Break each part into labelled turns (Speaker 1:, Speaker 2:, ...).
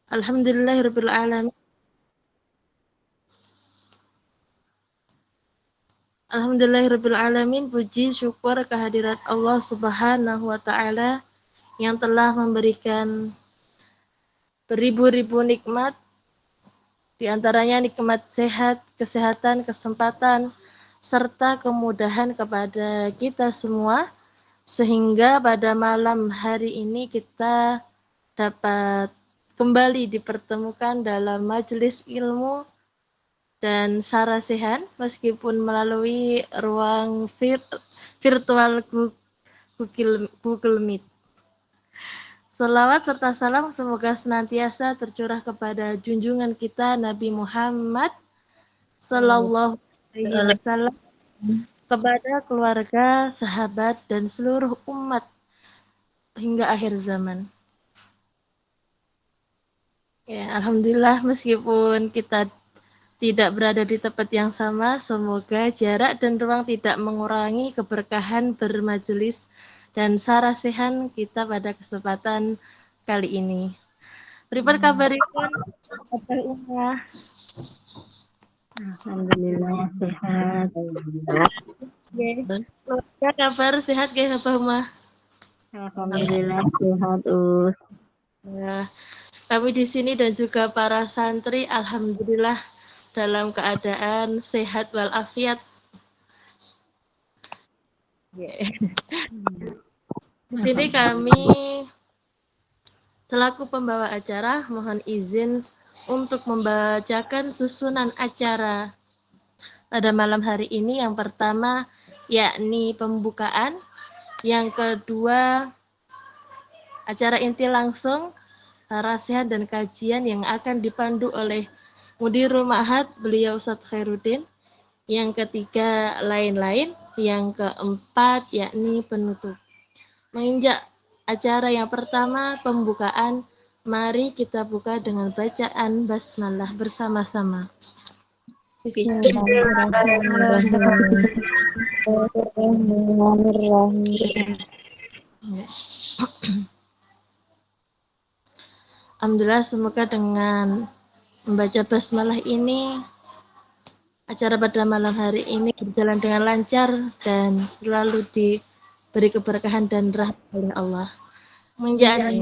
Speaker 1: Alhamdulillahirabbil alamin. Alhamdulillahirabbil alamin. Puji syukur kehadirat Allah Subhanahu wa taala yang telah memberikan beribu-ribu nikmat, di antaranya nikmat sehat, kesehatan, kesempatan, serta kemudahan kepada kita semua, sehingga pada malam hari ini kita dapat kembali dipertemukan dalam majelis ilmu dan sarasehan meskipun melalui ruang virtual Google Meet. Selawat serta salam semoga senantiasa tercurah kepada junjungan kita Nabi Muhammad Sallallahu Alaihi Wasallam, kepada keluarga, sahabat, dan seluruh umat hingga akhir zaman. Ya, alhamdulillah meskipun kita tidak berada di tempat yang sama, semoga jarak dan ruang tidak mengurangi keberkahan bermajelis dan sarasehan kita pada kesempatan kali ini. Pripun kabaripun Abah Umah?
Speaker 2: Alhamdulillah sehat.
Speaker 1: Keluarga kabar sehat guys Abah Umah?
Speaker 2: Alhamdulillah sehat Us.
Speaker 1: Nah, kami di sini dan juga para santri alhamdulillah dalam keadaan sehat walafiat. Di sini kami selaku pembawa acara mohon izin untuk membacakan susunan acara pada malam hari ini. Yang pertama yakni pembukaan, yang kedua acara inti langsung, sarasehan dan kajian yang akan dipandu oleh Mudirul Ma'had, beliau Ustadz Khairuddin. Yang ketiga lain-lain, yang keempat yakni penutup. Menginjak acara yang pertama pembukaan, mari kita buka dengan bacaan basmalah bersama-sama. Alhamdulillah, semoga dengan membaca basmalah ini acara pada malam hari ini berjalan dengan lancar dan selalu diberi keberkahan dan rahmat oleh Allah. Menjadi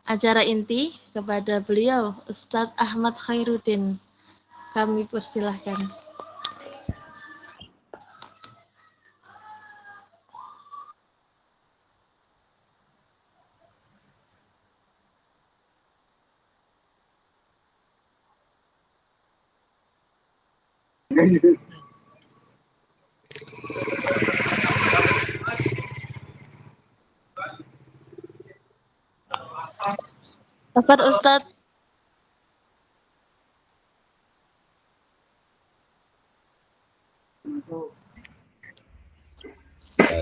Speaker 1: acara inti kepada beliau Ustadz Ahmad Khairuddin, kami persilahkan. Kabar Ustadz?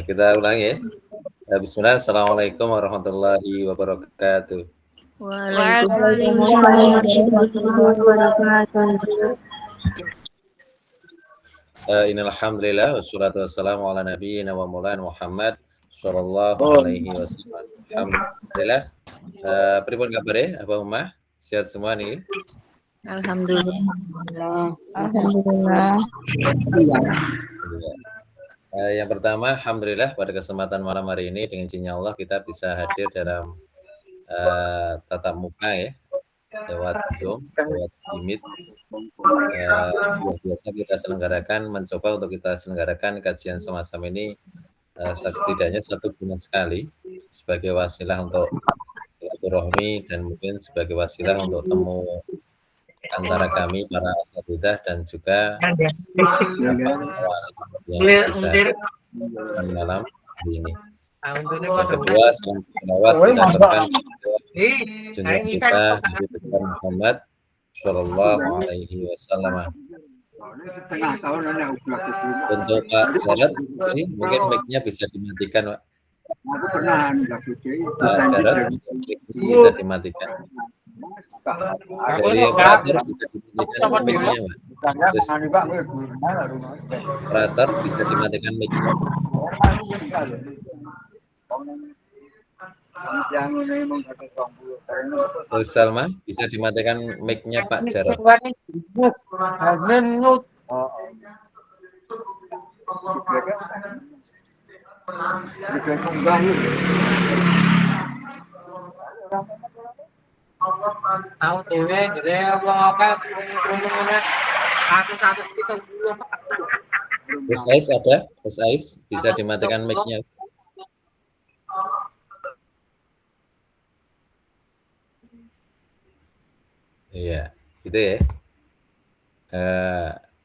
Speaker 3: Kita ulangi ya. Bismillah, Assalamualaikum warahmatullahi wabarakatuh.
Speaker 2: Waalaikumsalam warahmatullahi wabarakatuh.
Speaker 3: Innalhamdulillah wassalatu wassalamu ala nabiyyina wa maulana Muhammad sallallahu alaihi wasallam. Alhamdulillah. Pripun kabare Abah Umah? Sehat semua nih?
Speaker 2: Alhamdulillah.
Speaker 3: Yang pertama, alhamdulillah pada kesempatan malam hari ini dengan izin Allah kita bisa hadir dalam tatap muka ya, lewat Zoom, lewat Meet. Biasa kita selenggarakan, mencoba untuk kita selenggarakan kajian semacam ini setidaknya 1 bulan sekali sebagai wasilah untuk silaturahmi dan mungkin sebagai wasilah untuk temu antara kami para asatidzah dan juga yang bisa malam hari ini. Yang kedua, selawat kita aturkan junjungan kita Nabi besar Muhammad Sallallahu Alaihi Wasallam. Untuk Pak Jarod, ini mungkin mic-nya bisa dimatikan, Pak. Pak Jarod, bisa dimatikan. Dari operator bisa dimatikan mic-nya, Pak. Terus, operator bisa dimatikan mic-nya. Terus Salma, bisa dimatikan mic-nya Pak Jarod.
Speaker 4: Tahu dewe gede apa aku satu kita dulu.
Speaker 3: Gus Ais ada? Gus Ais, bisa dimatikan mic-nya. Iya, gitu ya.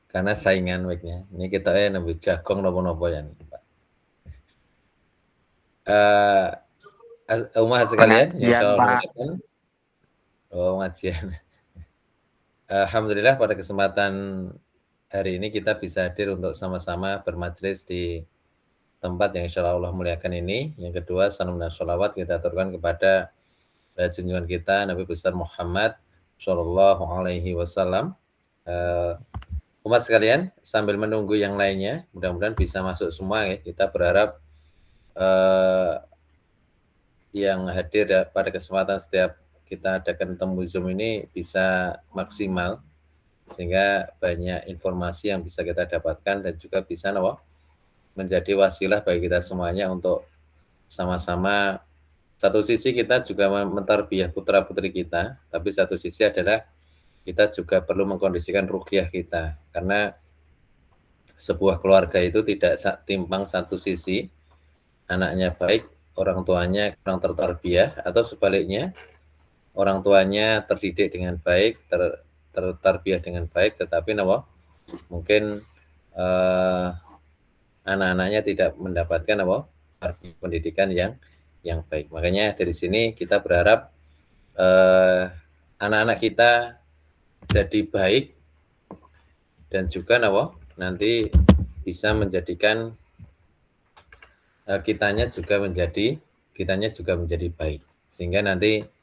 Speaker 3: Karena saingan mic-nya. Ini kita nembe jagung nopo-nopo ya nih, Pak. Umat sekalian, insya Allah kan. Oh, ngajian. Alhamdulillah pada kesempatan hari ini kita bisa hadir untuk sama-sama bermajelis di tempat yang insya Allah muliakan ini. Yang kedua, salam dan sholawat kita aturkan kepada junjungan kita Nabi besar Muhammad Shallallahu Alaihi Wasallam. Umat sekalian, sambil menunggu yang lainnya, mudah-mudahan bisa masuk semua ya. Kita berharap yang hadir pada kesempatan setiap kita adakan temu Zoom ini bisa maksimal, sehingga banyak informasi yang bisa kita dapatkan dan juga bisa menjadi wasilah bagi kita semuanya untuk sama-sama, satu sisi kita juga mentarbiyah putra-putri kita, tapi satu sisi adalah kita juga perlu mengkondisikan ruhiyah kita, karena sebuah keluarga itu tidak timpang satu sisi, anaknya baik, orang tuanya kurang tertarbiyah, atau sebaliknya, orang tuanya terdidik dengan baik, tertarbiyah dengan baik, tetapi mungkin anak-anaknya tidak mendapatkan pendidikan yang baik. Makanya dari sini kita berharap anak-anak kita jadi baik dan juga nanti bisa menjadikan kitanya juga menjadi baik, sehingga nanti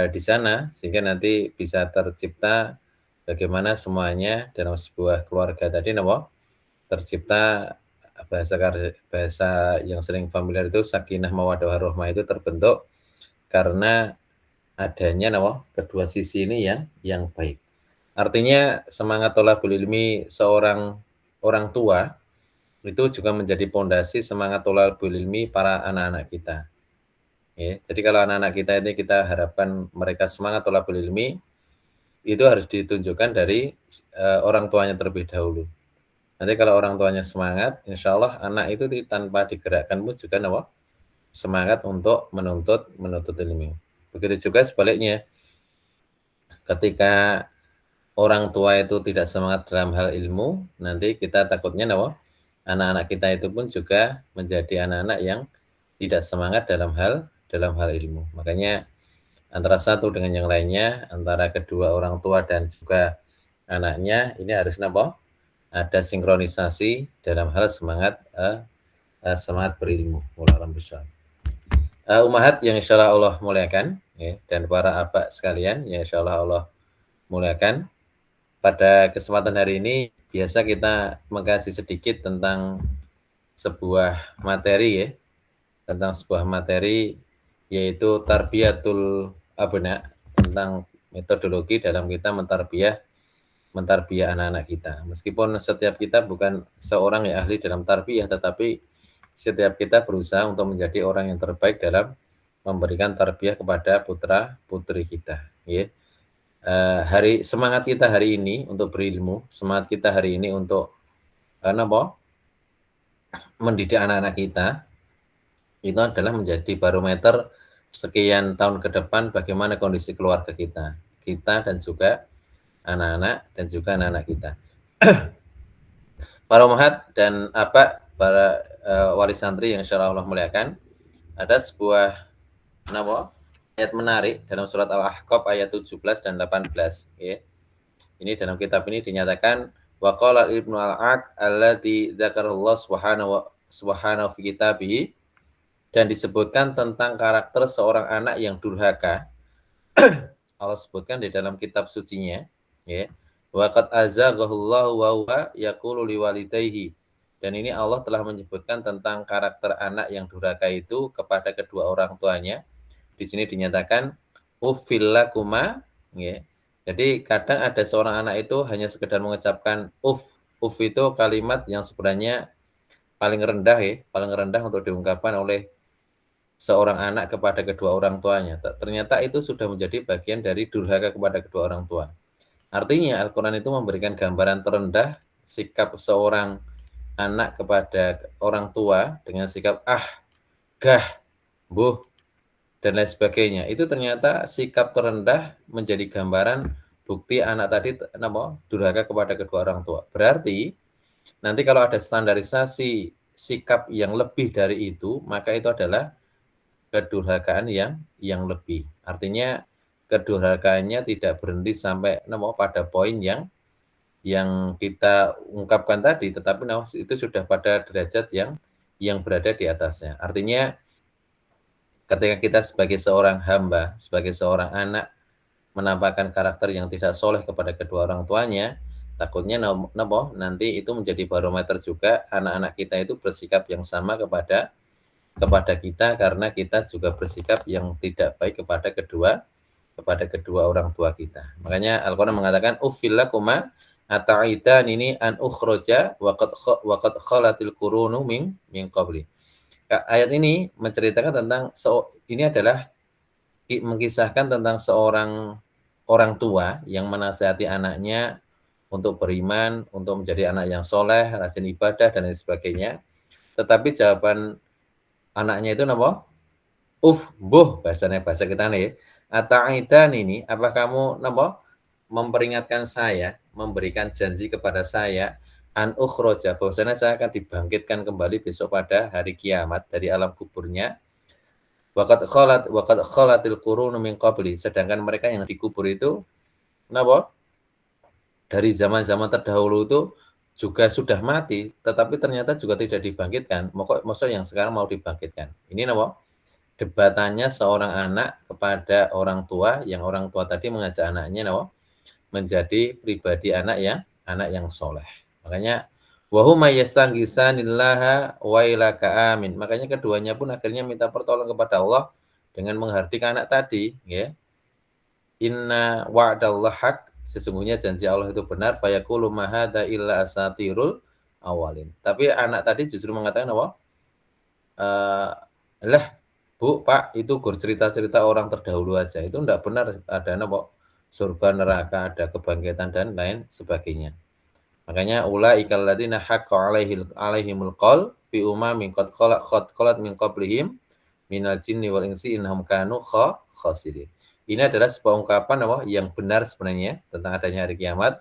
Speaker 3: di sana, sehingga nanti bisa tercipta bagaimana semuanya dalam sebuah keluarga tadi tercipta bahasa yang sering familiar itu sakinah mawaddah warahmah itu terbentuk karena adanya kedua sisi ini yang baik. Artinya semangat thalabul ilmi seorang orang tua itu juga menjadi pondasi semangat thalabul ilmi para anak-anak kita. Ya, jadi kalau anak-anak kita ini kita harapkan mereka semangat thalabul ilmi, itu harus ditunjukkan dari orang tuanya terlebih dahulu. Nanti kalau orang tuanya semangat, insya Allah anak itu tanpa digerakkan pun juga semangat untuk menuntut ilmu. Begitu juga sebaliknya, ketika orang tua itu tidak semangat dalam hal ilmu, nanti kita takutnya anak-anak kita itu pun juga menjadi anak-anak yang tidak semangat dalam hal ilmu. Makanya antara satu dengan yang lainnya, antara kedua orang tua dan juga anaknya, ini harus ada sinkronisasi dalam hal semangat berilmu. Umahat yang insya Allah muliakan, ya, dan para abak sekalian yang insya Allah muliakan. Pada kesempatan hari ini biasa kita mengkaji sedikit tentang sebuah materi, ya, tentang sebuah materi yaitu tarbiyatul abna, tentang metodologi dalam kita mentarbiyah anak-anak kita. Meskipun setiap kita bukan seorang yang ahli dalam tarbiyah, tetapi setiap kita berusaha untuk menjadi orang yang terbaik dalam memberikan tarbiyah kepada putra-putri kita. Ya. Semangat kita hari ini untuk berilmu, semangat kita hari ini untuk mendidik anak-anak kita, itu adalah menjadi barometer sekian tahun ke depan bagaimana kondisi keluarga kita dan juga anak-anak dan juga anak-anak kita. Para umahat dan para wali santri yang insya Allah muliakan, ada sebuah ayat menarik dalam surat Al-Ahqaf ayat 17 dan 18. Ya. Ini dalam kitab ini dinyatakan wa qala ibnu al-aq alladzi dzakarallahu subhanahu fi kitabihi, dan disebutkan tentang karakter seorang anak yang durhaka. Allah sebutkan di dalam kitab sucinya, ya. Wa qad azaghahullahu wa huwa yaqulu liwalidayhi Dan ini Allah telah menyebutkan tentang karakter anak yang durhaka itu kepada kedua orang tuanya. Di sini dinyatakan uffil lakuma, ya. Jadi kadang ada seorang anak itu hanya sekedar mengucapkan uff. Uff itu kalimat yang sebenarnya paling rendah, ya, paling rendah untuk diungkapkan oleh seorang anak kepada kedua orang tuanya. Ternyata itu sudah menjadi bagian dari durhaka kepada kedua orang tua. Artinya Al-Quran itu memberikan gambaran terendah sikap seorang anak kepada orang tua dengan sikap gah, buh, dan lain sebagainya. Itu ternyata sikap terendah menjadi gambaran bukti anak tadi durhaka kepada kedua orang tua. Berarti nanti kalau ada standarisasi sikap yang lebih dari itu, maka itu adalah kedurhakaan yang lebih. Artinya kedurhakaannya tidak berhenti sampai pada poin yang kita ungkapkan tadi, tetapi itu sudah pada derajat yang berada di atasnya. Artinya ketika kita sebagai seorang hamba, sebagai seorang anak menampakkan karakter yang tidak soleh kepada kedua orang tuanya, takutnya nanti itu menjadi barometer juga anak-anak kita itu bersikap yang sama kepada kita, karena kita juga bersikap yang tidak baik kepada kedua orang tua kita. Makanya Al-Quran mengatakan uffil lakuma ataitan ini an ukhroja waqad khalatil qurunu min qabli. Ayat ini menceritakan tentang ini adalah mengisahkan tentang seorang orang tua yang menasihati anaknya untuk beriman, untuk menjadi anak yang soleh, rajin ibadah dan lain sebagainya. Tetapi jawaban anaknya itu buh, bahasa kita nih. Ataitan ini, apa kamu memperingatkan saya, memberikan janji kepada saya, an ukhroja, bahwasanya saya akan dibangkitkan kembali besok pada hari kiamat dari alam kuburnya. Waqad khalatil qurunu min qabli, sedangkan mereka yang dikubur itu dari zaman-zaman terdahulu itu juga sudah mati, tetapi ternyata juga tidak dibangkitkan. Maksudnya yang sekarang mau dibangkitkan. Ini debatannya seorang anak kepada orang tua, yang orang tua tadi mengajak anaknya menjadi pribadi anak yang soleh. Makanya wahuma yastanghisanillaha wa ilaka amin. Makanya keduanya pun akhirnya minta pertolongan kepada Allah dengan menghardik anak tadi, ya. Inna wa'dallah haq, sesungguhnya janji Allah itu benar, fayaqulu ma hadza illa asatirul awalin. Tapi anak tadi justru mengatakan lah Bu, Pak, itu cerita-cerita orang terdahulu aja. Itu enggak benar, ada surga, neraka, ada kebangkitan dan lain sebagainya. Makanya ulaikal ladzina haqqa alaihimul qaul fi umamin qad qalat min qablihim minal jinni wal insi innahum kanu khasirin. Ini adalah sebuah ungkapan yang benar sebenarnya tentang adanya hari kiamat.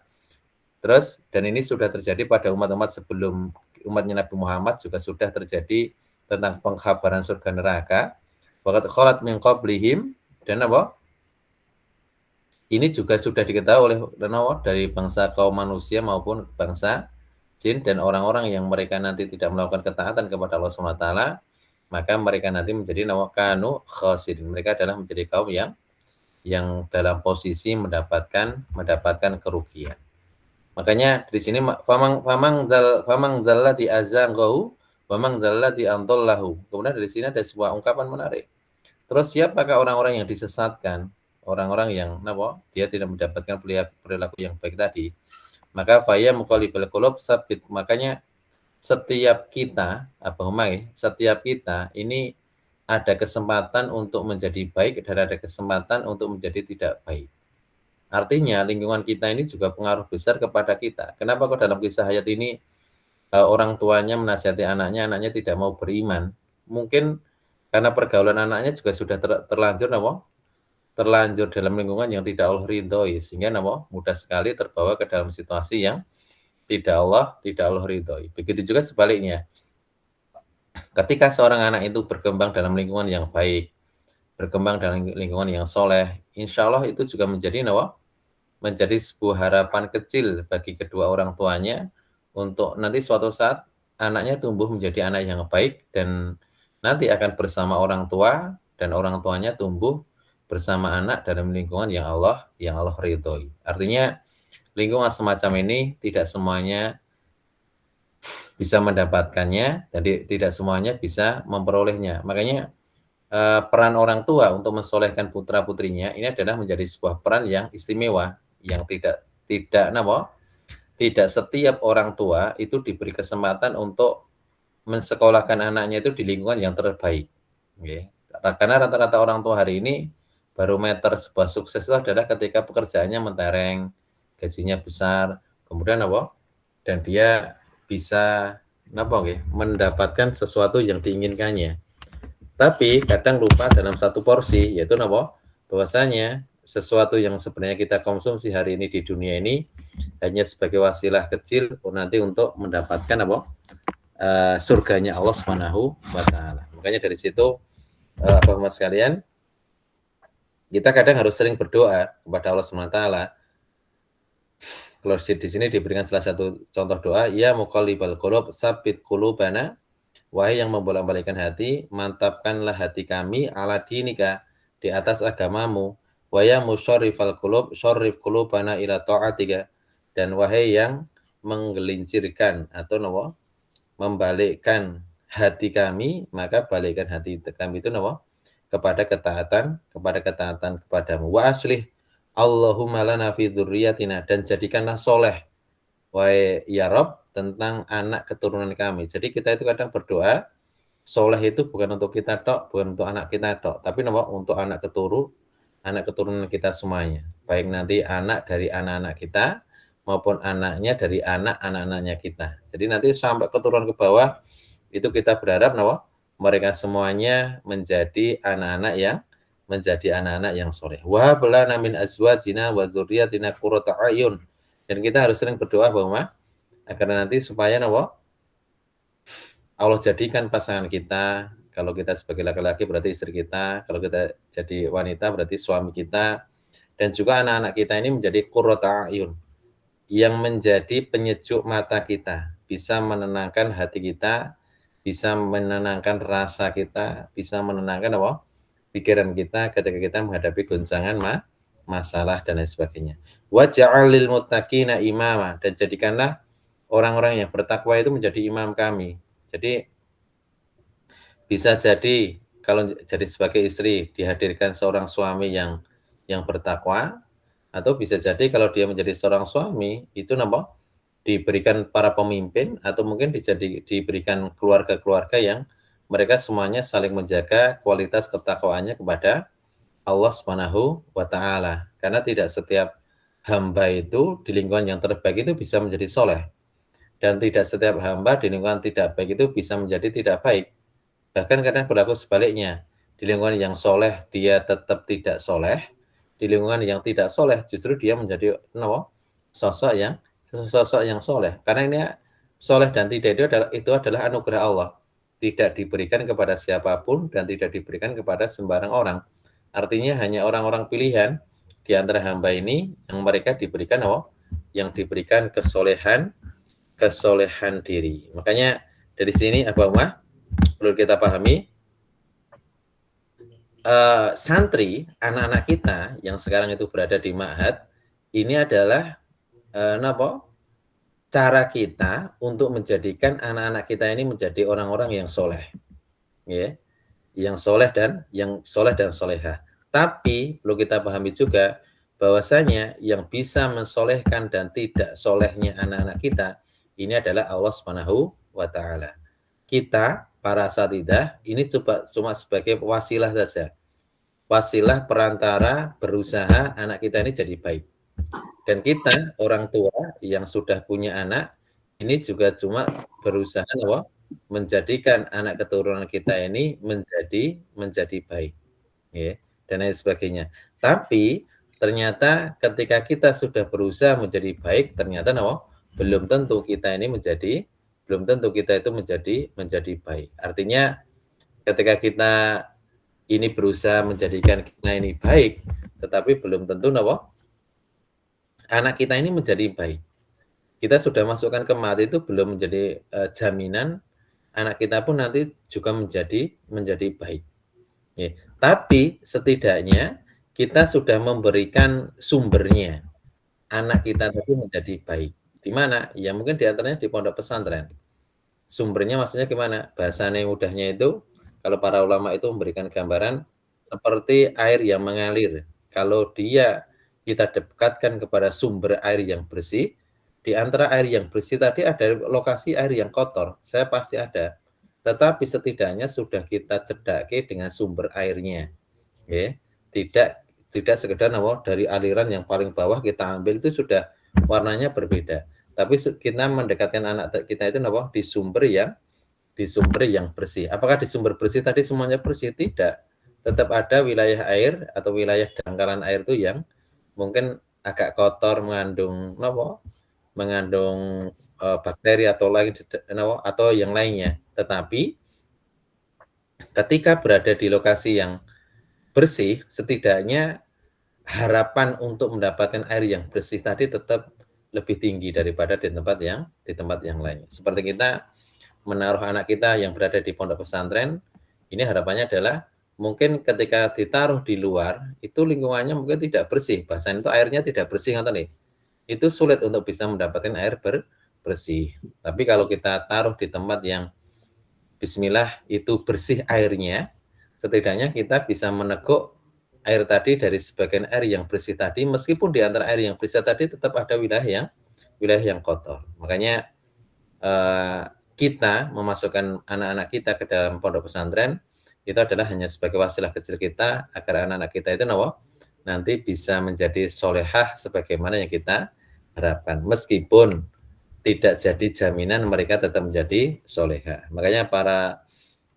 Speaker 3: Terus, dan ini sudah terjadi pada umat-umat sebelum umatnya Nabi Muhammad, juga sudah terjadi tentang pengkhabaran surga neraka. Waqad khalat min qablihim, dan ini juga sudah diketahui oleh dari bangsa kaum manusia maupun bangsa jin, dan orang-orang yang mereka nanti tidak melakukan ketaatan kepada Allah SWT, maka mereka nanti menjadi kanu khasirin. Mereka adalah menjadi kaum yang dalam posisi mendapatkan kerugian. Makanya di sini famang dzallati azanghahu wa man dzallati andallahu. Kemudian dari sini ada sebuah ungkapan menarik. Terus siapakah orang-orang yang disesatkan? Orang-orang yang dia tidak mendapatkan perilaku yang baik tadi. Maka faya muqallibal qulub sabit. Makanya setiap kita ini ada kesempatan untuk menjadi baik dan ada kesempatan untuk menjadi tidak baik. Artinya lingkungan kita ini juga pengaruh besar kepada kita. Kenapa kok dalam kisah ayat ini orang tuanya menasihati anaknya tidak mau beriman? Mungkin karena pergaulan anaknya juga sudah terlanjur dalam lingkungan yang tidak Allah ridhoi, sehingga mudah sekali terbawa ke dalam situasi yang tidak Allah ridhoi. Begitu juga sebaliknya. Ketika seorang anak itu berkembang dalam lingkungan yang baik, berkembang dalam lingkungan yang soleh, insya Allah itu juga menjadi sebuah harapan kecil bagi kedua orang tuanya untuk nanti suatu saat anaknya tumbuh menjadi anak yang baik dan nanti akan bersama orang tua dan orang tuanya tumbuh bersama anak dalam lingkungan yang Allah ridhoi. Artinya lingkungan semacam ini tidak semuanya bisa mendapatkannya, jadi tidak semuanya bisa memperolehnya. Makanya peran orang tua untuk mensolehkan putra-putrinya ini adalah menjadi sebuah peran yang istimewa, yang tidak setiap orang tua itu diberi kesempatan untuk mensekolahkan anaknya itu di lingkungan yang terbaik. Okay. Karena rata-rata orang tua hari ini barometer sebuah sukses itu adalah ketika pekerjaannya mentereng, gajinya besar, kemudian dan dia bisa mendapatkan sesuatu yang diinginkannya. Tapi kadang lupa dalam satu porsi, yaitu bahwasanya sesuatu yang sebenarnya kita konsumsi hari ini di dunia ini hanya sebagai wasilah kecil nanti untuk mendapatkan surganya Allah Subhanahu wa taala. Makanya dari situ Bapak-Bapak sekalian, kita kadang harus sering berdoa kepada Allah Subhanahu wa taala. Kalau di sini diberikan salah satu contoh doa, ya muqallibal qulub tsabbit qulubana, wahai yang membolak-balikkan hati, mantapkanlah hati kami ala dinika, di atas agamamu, wa ya musyarrifal qulub syarrif qulubana ila ta'atika, dan wahai yang menggelincirkan atau membalikkan hati kami, maka balikkan hati kami itu kepada ketaatan kepadamu. Wa aslih Allahumma lana fi dzurriyyatina, dan jadikanlah soleh wahai ya Rabb tentang anak keturunan kami. Jadi kita itu kadang berdoa soleh itu bukan untuk kita tok, bukan untuk anak kita tok, tapi untuk anak keturunan kita semuanya. Baik nanti anak dari anak-anak kita maupun anaknya dari anak-anaknya kita. Jadi nanti sampai keturunan ke bawah itu kita berharap mereka semuanya menjadi anak-anak yang soleh. Wa hablana min azwajina wa dzurriyyatina qurrata a'yun. Dan kita harus sering berdoa bahwa agar nanti supaya Allah jadikan pasangan kita, kalau kita sebagai laki-laki berarti istri kita, kalau kita jadi wanita berarti suami kita, dan juga anak-anak kita ini menjadi qurrata a'yun, yang menjadi penyejuk mata kita, bisa menenangkan hati kita, bisa menenangkan rasa kita, bisa menenangkan pikiran kita ketika kita menghadapi goncangan masalah dan lain sebagainya. Waj'alil muttaqina imama, dan jadikanlah orang-orang yang bertakwa itu menjadi imam kami. Jadi bisa jadi kalau jadi sebagai istri dihadirkan seorang suami yang bertakwa, atau bisa jadi kalau dia menjadi seorang suami itu diberikan para pemimpin, atau mungkin diberikan keluarga-keluarga yang mereka semuanya saling menjaga kualitas ketakwaannya kepada Allah Subhanahu wa taala. Karena tidak setiap hamba itu di lingkungan yang terbaik itu bisa menjadi soleh, dan tidak setiap hamba di lingkungan tidak baik itu bisa menjadi tidak baik. Bahkan kadang berlaku sebaliknya, di lingkungan yang soleh dia tetap tidak soleh, di lingkungan yang tidak soleh justru dia menjadi sosok yang soleh. Karena ini soleh dan tidak itu adalah anugerah Allah, tidak diberikan kepada siapapun dan tidak diberikan kepada sembarang orang. Artinya hanya orang-orang pilihan di antara hamba ini yang mereka diberikan yang diberikan kesolehan diri. Makanya dari sini perlu kita pahami, santri, anak-anak kita yang sekarang itu berada di ma'had, ini adalah cara kita untuk menjadikan anak-anak kita ini menjadi orang-orang yang soleh, ya, yang soleh dan solehah. Tapi perlu kita pahami juga bahwasanya yang bisa mensolehkan dan tidak solehnya anak-anak kita ini adalah Allah Subhanahu wa taala. Kita para asatidzah ini cuma sebagai wasilah saja. Wasilah perantara berusaha anak kita ini jadi baik. Dan kita orang tua yang sudah punya anak ini juga cuma berusaha menjadikan anak keturunan kita ini menjadi baik, ya, dan lain sebagainya. Tapi ternyata ketika kita sudah berusaha menjadi baik, ternyata belum tentu kita itu menjadi baik. Artinya ketika kita ini berusaha menjadikan kita ini baik, tetapi belum tentu anak kita ini menjadi baik. Kita sudah masukkan ke mati itu belum menjadi jaminan anak kita pun nanti juga menjadi baik. Ya. Tapi setidaknya kita sudah memberikan sumbernya. Anak kita tadi menjadi baik. Di mana? Ya mungkin di antaranya di pondok pesantren. Sumbernya maksudnya gimana? Bahasanya mudahnya itu, kalau para ulama itu memberikan gambaran seperti air yang mengalir. Kalau kita dekatkan kepada sumber air yang bersih, di antara air yang bersih tadi ada lokasi air yang kotor, saya pasti ada. Tetapi setidaknya sudah kita cedaki dengan sumber airnya. Ya. Tidak sekedar dari aliran yang paling bawah kita ambil itu sudah warnanya berbeda. Tapi kita mendekatkan anak kita itu di sumber yang bersih. Apakah di sumber bersih tadi semuanya bersih? Tidak. Tetap ada wilayah air atau wilayah dangkalan air itu yang mungkin agak kotor, mengandung bakteri atau lain atau yang lainnya. Tetapi ketika berada di lokasi yang bersih, setidaknya harapan untuk mendapatkan air yang bersih tadi tetap lebih tinggi daripada di tempat yang lain. Seperti kita menaruh anak kita yang berada di pondok pesantren, ini harapannya adalah mungkin ketika ditaruh di luar, itu lingkungannya mungkin tidak bersih, bahkan itu airnya tidak bersih, itu sulit untuk bisa mendapatkan air bersih. Tapi kalau kita taruh di tempat yang bismillah itu bersih airnya, setidaknya kita bisa meneguk air tadi dari sebagian air yang bersih tadi, meskipun di antara air yang bersih tadi tetap ada wilayah yang kotor. Makanya kita memasukkan anak-anak kita ke dalam pondok pesantren itu adalah hanya sebagai wasilah kecil kita agar anak-anak kita itu nanti bisa menjadi solehah sebagaimana yang kita harapkan. Meskipun tidak jadi jaminan mereka tetap menjadi solehah. Makanya para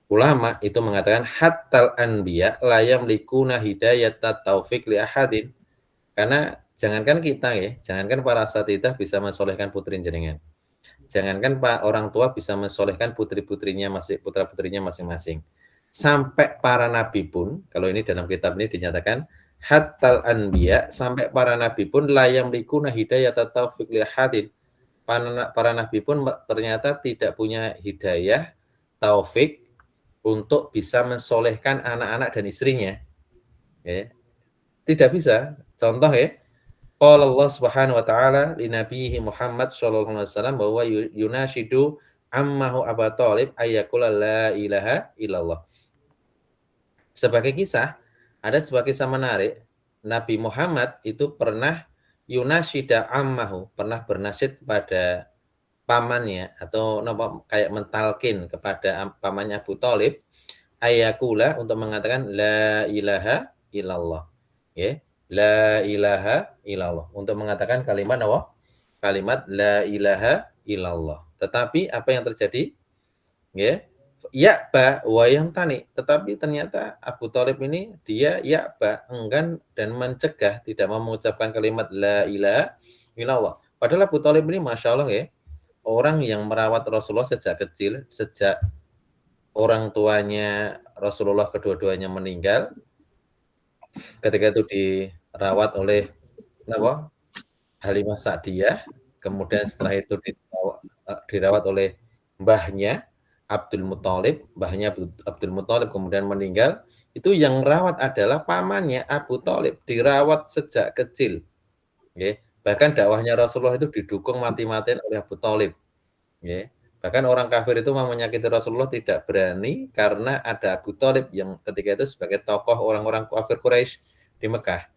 Speaker 3: ulama itu mengatakan hattal anbiya la yamlikuna hidayata taufik li ahadin. Karena jangankan kita jangankan para asatidzah bisa mensolehkan putri jenengan. Jangankan orang tua bisa mensolehkan putra-putrinya masing-masing. Sampai para nabi pun, kalau ini dalam kitab ini dinyatakan hattal anbiya, sampai para nabi pun la yamlikuna hidayata taufik li ahadin. Para nabi pun ternyata tidak punya hidayah taufik untuk bisa mensolehkan anak-anak dan istrinya. Tidak bisa. Contoh qala Allah Subhanahu wa taala li nabiyhi Muhammad sallallahu alaihi wasallam bahwa yunashidu ammahu Abu Thalib ayyakula la ilaha illallah. Sebagai kisah, ada sebuah kisah menarik. Nabi Muhammad itu pernah yunashida ammahu, pernah bernasyid kepada pamannya atau kayak mentalkin kepada pamannya Abu Thalib ayakula untuk mengatakan la ilaha illallah. La ilaha illallah, untuk mengatakan kalimat la ilaha illallah. Tetapi apa yang terjadi? Ya'ba wa yamtani, tetapi ternyata Abu Thalib ini dia ya'ba, enggan dan mencegah, tidak mau mengucapkan kalimat la ilaha illallah. Padahal Abu Thalib ini Masya Allah orang yang merawat Rasulullah sejak kecil, sejak orang tuanya Rasulullah kedua-duanya meninggal. Ketika itu dirawat oleh Halimah Sa'diyah, kemudian setelah itu dirawat oleh mbahnya Abdul Muthalib, kemudian meninggal. Itu yang merawat adalah pamannya Abu Thalib, dirawat sejak kecil. Bahkan dakwahnya Rasulullah itu didukung mati-matian oleh Abu Thalib. Bahkan orang kafir itu mau menyakiti Rasulullah tidak berani karena ada Abu Thalib yang ketika itu sebagai tokoh orang-orang kafir Quraisy di Mekah.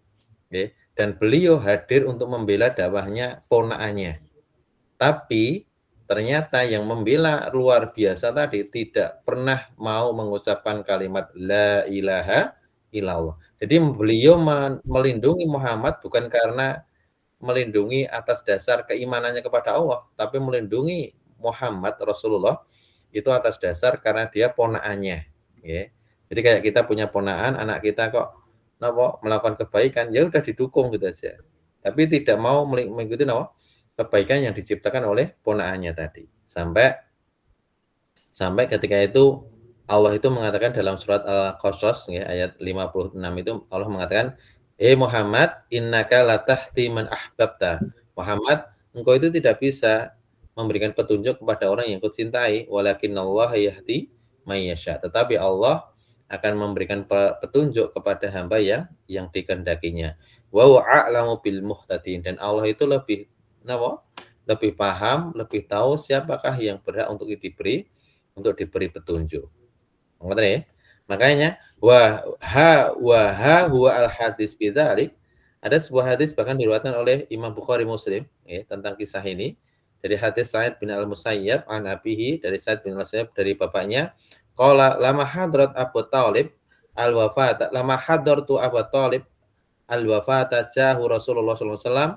Speaker 3: Dan beliau hadir untuk membela dakwahnya ponakannya. Tapi ternyata yang membela luar biasa tadi tidak pernah mau mengucapkan kalimat la ilaha illallah. Jadi beliau melindungi Muhammad bukan karena melindungi atas dasar keimanannya kepada Allah, tapi melindungi Muhammad Rasulullah itu atas dasar karena dia ponakannya. Jadi kayak kita punya ponakan, anak kita kok melakukan kebaikan, ya udah didukung gitu aja. Tapi tidak mau mengikuti kebaikan yang diciptakan oleh ponakannya tadi. Sampai ketika itu Allah itu mengatakan dalam surat Al-Qasas ayat 56 itu Allah mengatakan, Muhammad, innaka latahdi man ahbabta. Muhammad, engkau itu tidak bisa memberikan petunjuk kepada orang yang kau cintai, walakinallaha yahdi may yasha. Tetapi Allah akan memberikan petunjuk kepada hamba yang dikehendakinya. Wa a'lamu bil muhtadin, dan Allah itu lebih lebih paham, lebih tahu siapakah yang berhak untuk diberi petunjuk. Ngerti ya? Makanya huwa al hadis bidzalik. Ada sebuah hadis bahkan diriwayatkan oleh Imam Bukhari Muslim ya, tentang kisah ini dari hadis Sa'id bin Al-Musayyab an abihi, dari Sa'id bin Al-Musayyab dari bapaknya, qala lama hadrat Abu Thalib al-wafata lama hadartu Abu Thalib al-wafata jahu Rasulullah sallallahu alaihi wasallam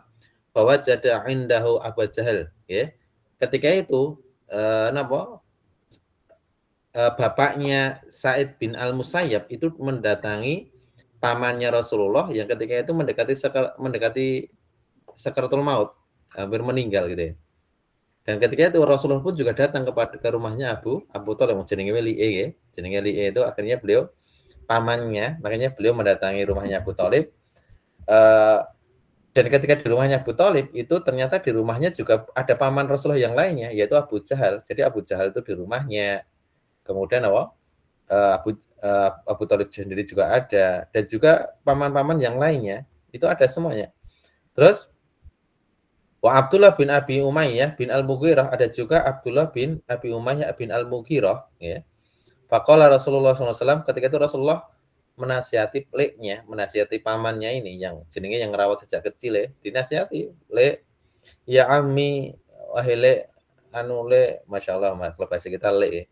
Speaker 3: fawajada indahu Abu Jahal ya. Ketika itu bapaknya Sa'id bin Al-Musayyab itu mendatangi pamannya Rasulullah yang ketika itu mendekati sakaratul maut, hampir meninggal gitu ya. Dan ketika itu Rasulullah pun juga datang ke rumahnya Abu Thalib, jenenge Li'e ya. Jenenge Li'e itu akhirnya beliau pamannya, makanya beliau mendatangi rumahnya Abu Thalib. Dan ketika di rumahnya Abu Thalib itu ternyata di rumahnya juga ada paman Rasulullah yang lainnya, yaitu Abu Jahal. Jadi Abu Jahal itu di rumahnya. Kemudian Abu Thalib sendiri juga ada, dan juga paman-paman yang lainnya itu ada semuanya. Terus Abdullah bin Abi Umayyah bin Al-Mughirah, ada juga Abdullah bin Abi Umayyah bin Al-Mughirah ya. Faqala Rasulullah SAW, ketika itu Rasulullah menasihati menasihati pamannya ini yang jenenge yang ngerawat sejak kecil ya, dinasihati, "Le ya ammi wahile anu le, masyaallah kalau bahasa kita le ya.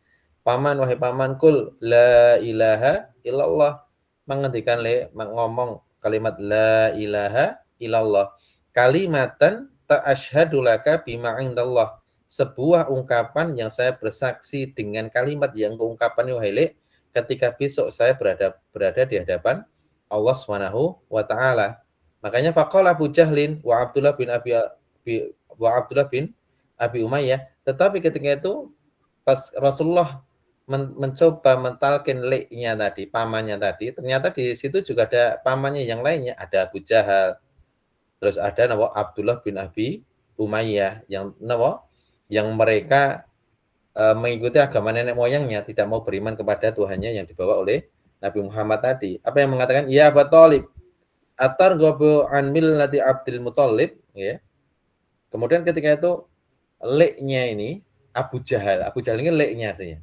Speaker 3: Paman, wahai paman, kul la ilaha illallah, menghentikan ngomong kalimat la ilaha illallah, kalimatan ta'asyhadu laka bima indallah, sebuah ungkapan yang saya bersaksi dengan kalimat yang keungkapan wahai le, ketika besok saya berada di hadapan Allah Subhanahu wa taala." Makanya faqala Abu Jahlin wa Abdullah bin Abi Umayyah, tetapi ketika itu pas Rasulullah mencoba mentalkin leknya tadi, pamannya tadi, ternyata di situ juga ada pamannya yang lainnya, ada Abu Jahal, terus ada Abdullah bin Abi Umayyah yang mereka mengikuti agama nenek moyangnya, tidak mau beriman kepada Tuhannya yang dibawa oleh Nabi Muhammad tadi. Apa yang mengatakan, ya Abu Thalib, atarghabu an millati Abdul Muthalib ya. Kemudian ketika itu leknya ini Abu Jahal ini leknya saja.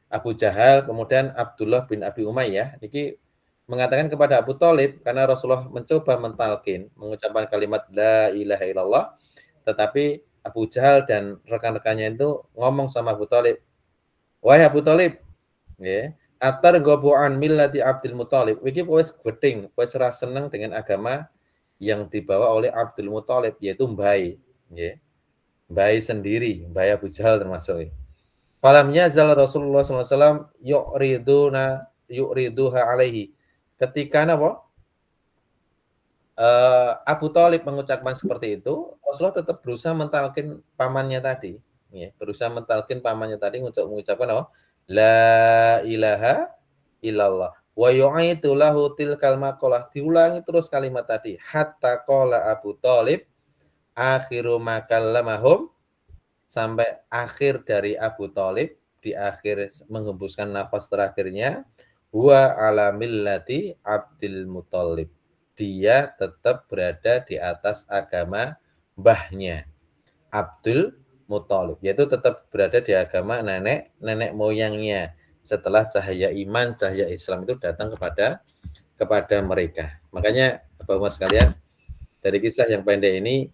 Speaker 3: Abu Jahal, kemudian Abdullah bin Abi Umayyah ini mengatakan kepada Abu Thalib, karena Rasulullah mencoba mentalkin, mengucapkan kalimat la ilaha illallah, tetapi Abu Jahal dan rekan-rekannya itu ngomong sama Abu Thalib, "Wahai Abu Thalib, ya, atar gobu'an millati Abdul Muthalib, iki wis gedeng, wis ora seneng dengan agama yang dibawa oleh Abdul Muthalib, yaitu mbai, ya. Mbai sendiri, mbai Abu Jahal termasuk ya. Falam yazal Rasulullah SAW yu'riduha alaihi. Ketika Abu Thalib mengucapkan seperti itu, Rasulullah tetap berusaha mentalkin pamannya tadi. Ya, berusaha mentalkin pamannya tadi untuk mengucapkan la ilaha illallah. Wa yu'itu lahu tilkal maqalah. Diulangi terus kalimat tadi. Hatta qala Abu Thalib akhiru makallamahum, sampai akhir dari Abu Thalib, di akhir menghembuskan nafas terakhirnya, huwa ala millati Abdul Muthalib, dia tetap berada di atas agama mbahnya Abdul Muthalib, yaitu tetap berada di agama nenek moyangnya setelah cahaya iman, cahaya Islam itu datang kepada mereka. Makanya Bapak-Bapak sekalian, dari kisah yang pendek ini,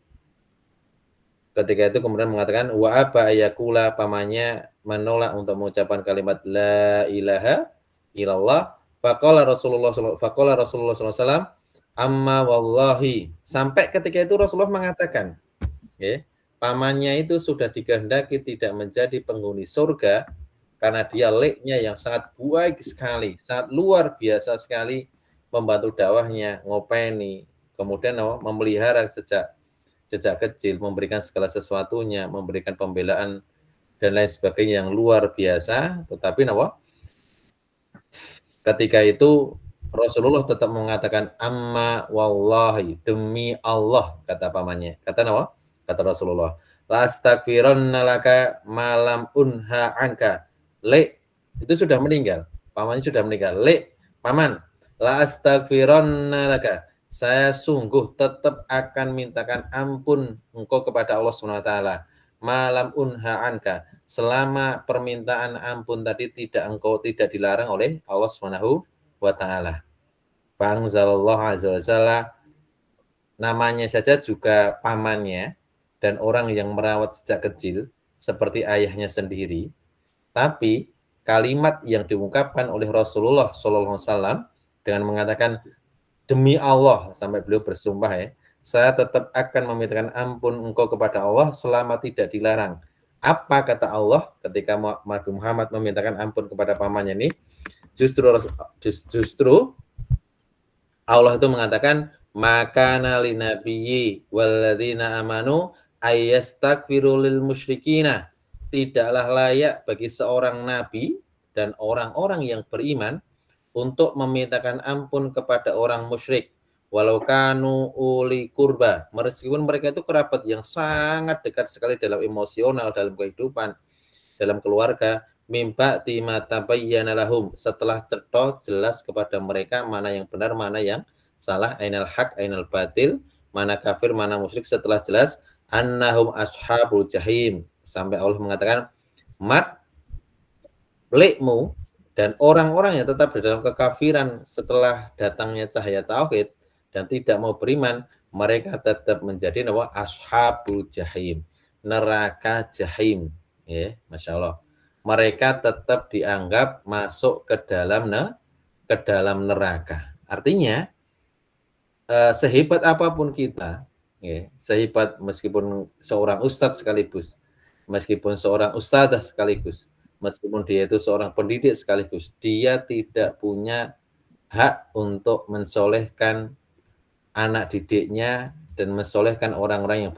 Speaker 3: ketika itu kemudian mengatakan wa aba ayakula, pamannya menolak untuk mengucapkan kalimat la ilaha illallah. Faqala Rasulullah SAW, amma wallahi, sampai ketika itu Rasulullah mengatakan, ya, pamannya itu sudah dikehendaki tidak menjadi penghuni surga karena dia leknya yang sangat baik sekali, sangat luar biasa sekali membantu dakwahnya, ngopeni, kemudian memelihara sejak kecil, memberikan segala sesuatunya, memberikan pembelaan dan lain sebagainya yang luar biasa. Tetapi ketika itu Rasulullah tetap mengatakan amma wallahi, demi Allah, kata pamannya. Kata Rasulullah, la astaghfiranna laka malam unha anka. Le, itu sudah meninggal, pamannya sudah meninggal. Le, paman, la astaghfiranna laka, saya sungguh tetap akan mintakan ampun engkau kepada Allah Subhanahu wa taala. Malam unha anka, selama permintaan ampun tadi tidak dilarang oleh Allah Subhanahu wa taala. Fa'anzalallahu azza wa jalla, namanya saja juga pamannya dan orang yang merawat sejak kecil seperti ayahnya sendiri. Tapi kalimat yang diungkapkan oleh Rasulullah SAW dengan mengatakan demi Allah, sampai beliau bersumpah ya, saya tetap akan memintakan ampun engkau kepada Allah selama tidak dilarang. Apa kata Allah ketika Muhammad memintakan ampun kepada pamannya ini? Justru Allah itu mengatakan makana linabiyyi walladzina amanu ayyastaghfiru lil musyrikina. Tidaklah layak bagi seorang nabi dan orang-orang yang beriman untuk memintakan ampun kepada orang musyrik, walau kanu uli kurba, meskipun mereka itu kerabat yang sangat dekat sekali dalam emosional, dalam kehidupan, dalam keluarga, mimba timatabayyana lahum, setelah cetok jelas kepada mereka mana yang benar, mana yang salah, ainal haq, ainal batil, mana kafir, mana musyrik, setelah jelas annahum ashabul jahim, sampai Allah mengatakan mat lekmu dan orang-orang yang tetap di dalam kekafiran setelah datangnya cahaya tauhid dan tidak mau beriman, mereka tetap menjadi ashabul jahim, neraka jahim. Ya, Masya Allah. Mereka tetap dianggap masuk ke dalam neraka. Artinya, sehebat apapun kita, ya, sehebat meskipun seorang ustadz sekaligus, meskipun seorang ustadzah sekaligus, meskipun dia itu seorang pendidik sekaligus, dia tidak punya hak untuk mensolehkan anak didiknya dan mensolehkan orang-orang yang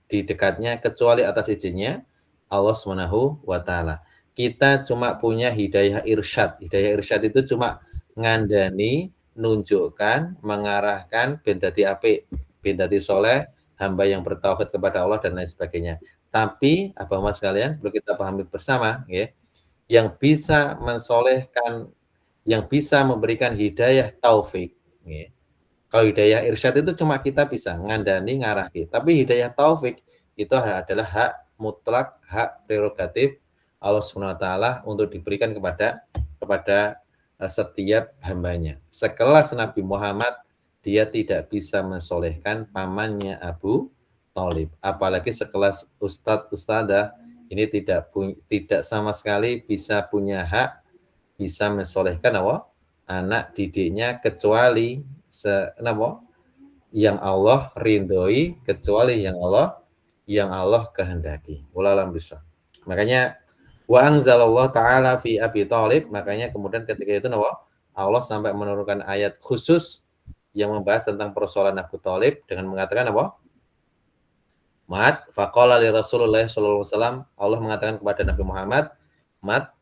Speaker 3: di dekatnya kecuali atas izinnya Allah Subhanahu wa taala. Kita cuma punya hidayah irsyad. Hidayah irsyad itu cuma ngandani, nunjukkan, mengarahkan ben dadi apik, ben dadi soleh, hamba yang bertauhid kepada Allah dan lain sebagainya. Tapi abang mas sekalian, perlu kita pahami bersama, ya, yang bisa mensolehkan, yang bisa memberikan hidayah taufik. Ya. Kalau hidayah irsyad itu cuma kita bisa ngandani, ngarahi. Tapi hidayah taufik itu adalah hak mutlak, hak prerogatif Allah Subhanahu wa taala untuk diberikan kepada setiap hambanya. Sekelas Nabi Muhammad, dia tidak bisa mensolehkan pamannya Abu Thalib. Apalagi sekelas ustadz-ustadzah, ini tidak sama sekali bisa punya hak, bisa mensolehkan anak didiknya kecuali yang Allah ridhoi, kecuali yang Allah kehendaki. Wallahualam bishawab. Makanya wa anzalallahu ta'ala fi Abi Thalib, makanya kemudian ketika itu Allah sampai menurunkan ayat khusus yang membahas tentang persoalan Abu Thalib dengan mengatakan Mat, faqala li Rasulullah sallallahu alaihi wasallam, Allah mengatakan kepada Nabi Muhammad, Mat,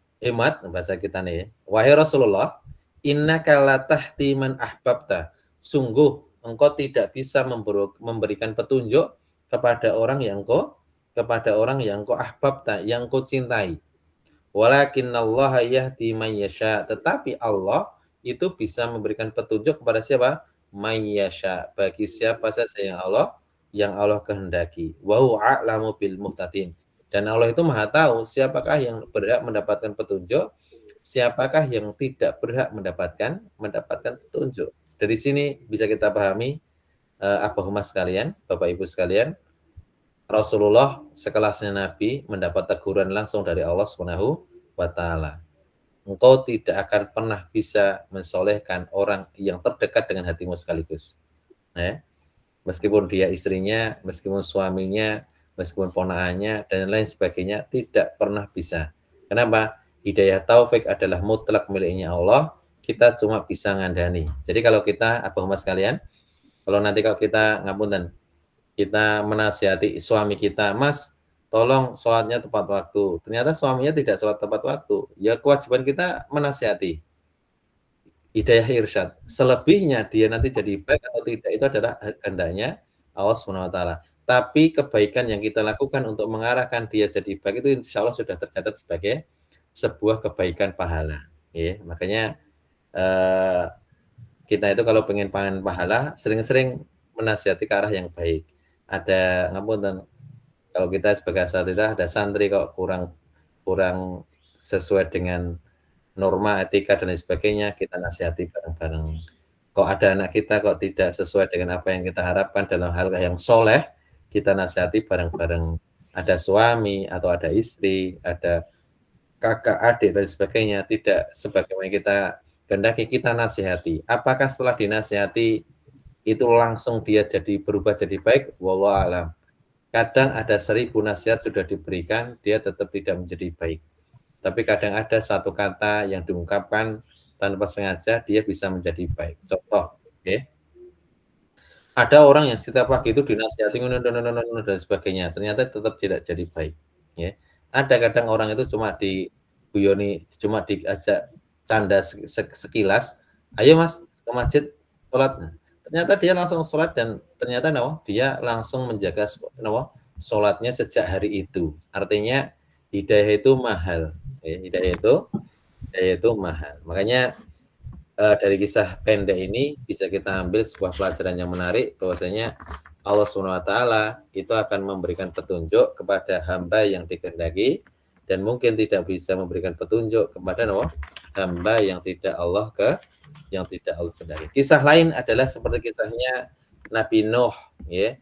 Speaker 3: bahasa kita nih, wahai Rasulullah, innaka la tahdi man ahbabta, sungguh engkau tidak bisa memberikan petunjuk kepada orang yang engkau ahbabta, yang engkau cintai. Walakinallaha yahdi man yasha, tetapi Allah itu bisa memberikan petunjuk kepada siapa? Man yasha, bagi siapa saja yang Allah kehendaki. Wa huwa a'lamu bil muhtadin. Dan Allah itu Maha tahu siapakah yang berhak mendapatkan petunjuk, siapakah yang tidak berhak mendapatkan petunjuk. Dari sini bisa kita pahami Abahumma sekalian, Bapak Ibu sekalian, Rasulullah sekelasnya Nabi mendapat teguran langsung dari Allah Subhanahu wa taala. Engkau tidak akan pernah bisa mensolehkan orang yang terdekat dengan hatimu sekaligus. Ya. Meskipun dia istrinya, meskipun suaminya, meskipun ponaannya, dan lain sebagainya, tidak pernah bisa. Kenapa? Hidayah taufik adalah mutlak miliknya Allah, kita cuma bisa ngandani. Jadi kalau kita, Abahumma sekalian, kalau kita ngapunten, kita menasihati suami kita, Mas, tolong sholatnya tepat waktu. Ternyata suaminya tidak sholat tepat waktu. Ya kewajiban kita menasihati. Hidayah irsyad. Selebihnya dia nanti jadi baik atau tidak itu adalah kehendaknya Allah Subhanahu wa taala. Tapi kebaikan yang kita lakukan untuk mengarahkan dia jadi baik itu insya Allah sudah tercatat sebagai sebuah kebaikan pahala. Ya, makanya kita itu kalau pengen pangan pahala, sering-sering menasihati ke arah yang baik. Ada ngapunten, kalau kita sebagai asatidzah ada santri kok kurang sesuai dengan norma etika dan lain sebagainya, kita nasihati bareng-bareng. Kok ada anak kita kok tidak sesuai dengan apa yang kita harapkan dalam hal yang soleh, kita nasihati bareng-bareng. Ada suami atau ada istri, ada kakak, adik dan sebagainya, tidak sebagaimana kita kehendaki, kita nasihati. Apakah setelah dinasihati itu langsung dia berubah jadi baik? Wallahu a'lam. Kadang ada 1000 nasihat sudah diberikan, dia tetap tidak menjadi baik. Tapi kadang ada satu kata yang diungkapkan tanpa sengaja, dia bisa menjadi baik. Contoh, okay. Ada orang yang setiap pagi itu dinasihati dan sebagainya, ternyata tetap tidak jadi baik. Ya. Ada kadang orang itu cuma diguyoni, cuma diajak canda sekilas, ayo mas ke masjid sholat. Ternyata dia langsung sholat dan ternyata dia langsung menjaga sholatnya sejak hari itu. Artinya hidayah itu mahal. Ya, hidayah itu mahal. Makanya dari kisah pendek ini bisa kita ambil sebuah pelajaran yang menarik, bahwasanya Allah SWT itu akan memberikan petunjuk kepada hamba yang dikehendaki dan mungkin tidak bisa memberikan petunjuk kepada hamba yang tidak Allah kehendaki. Kisah lain adalah seperti kisahnya Nabi Nuh, ya.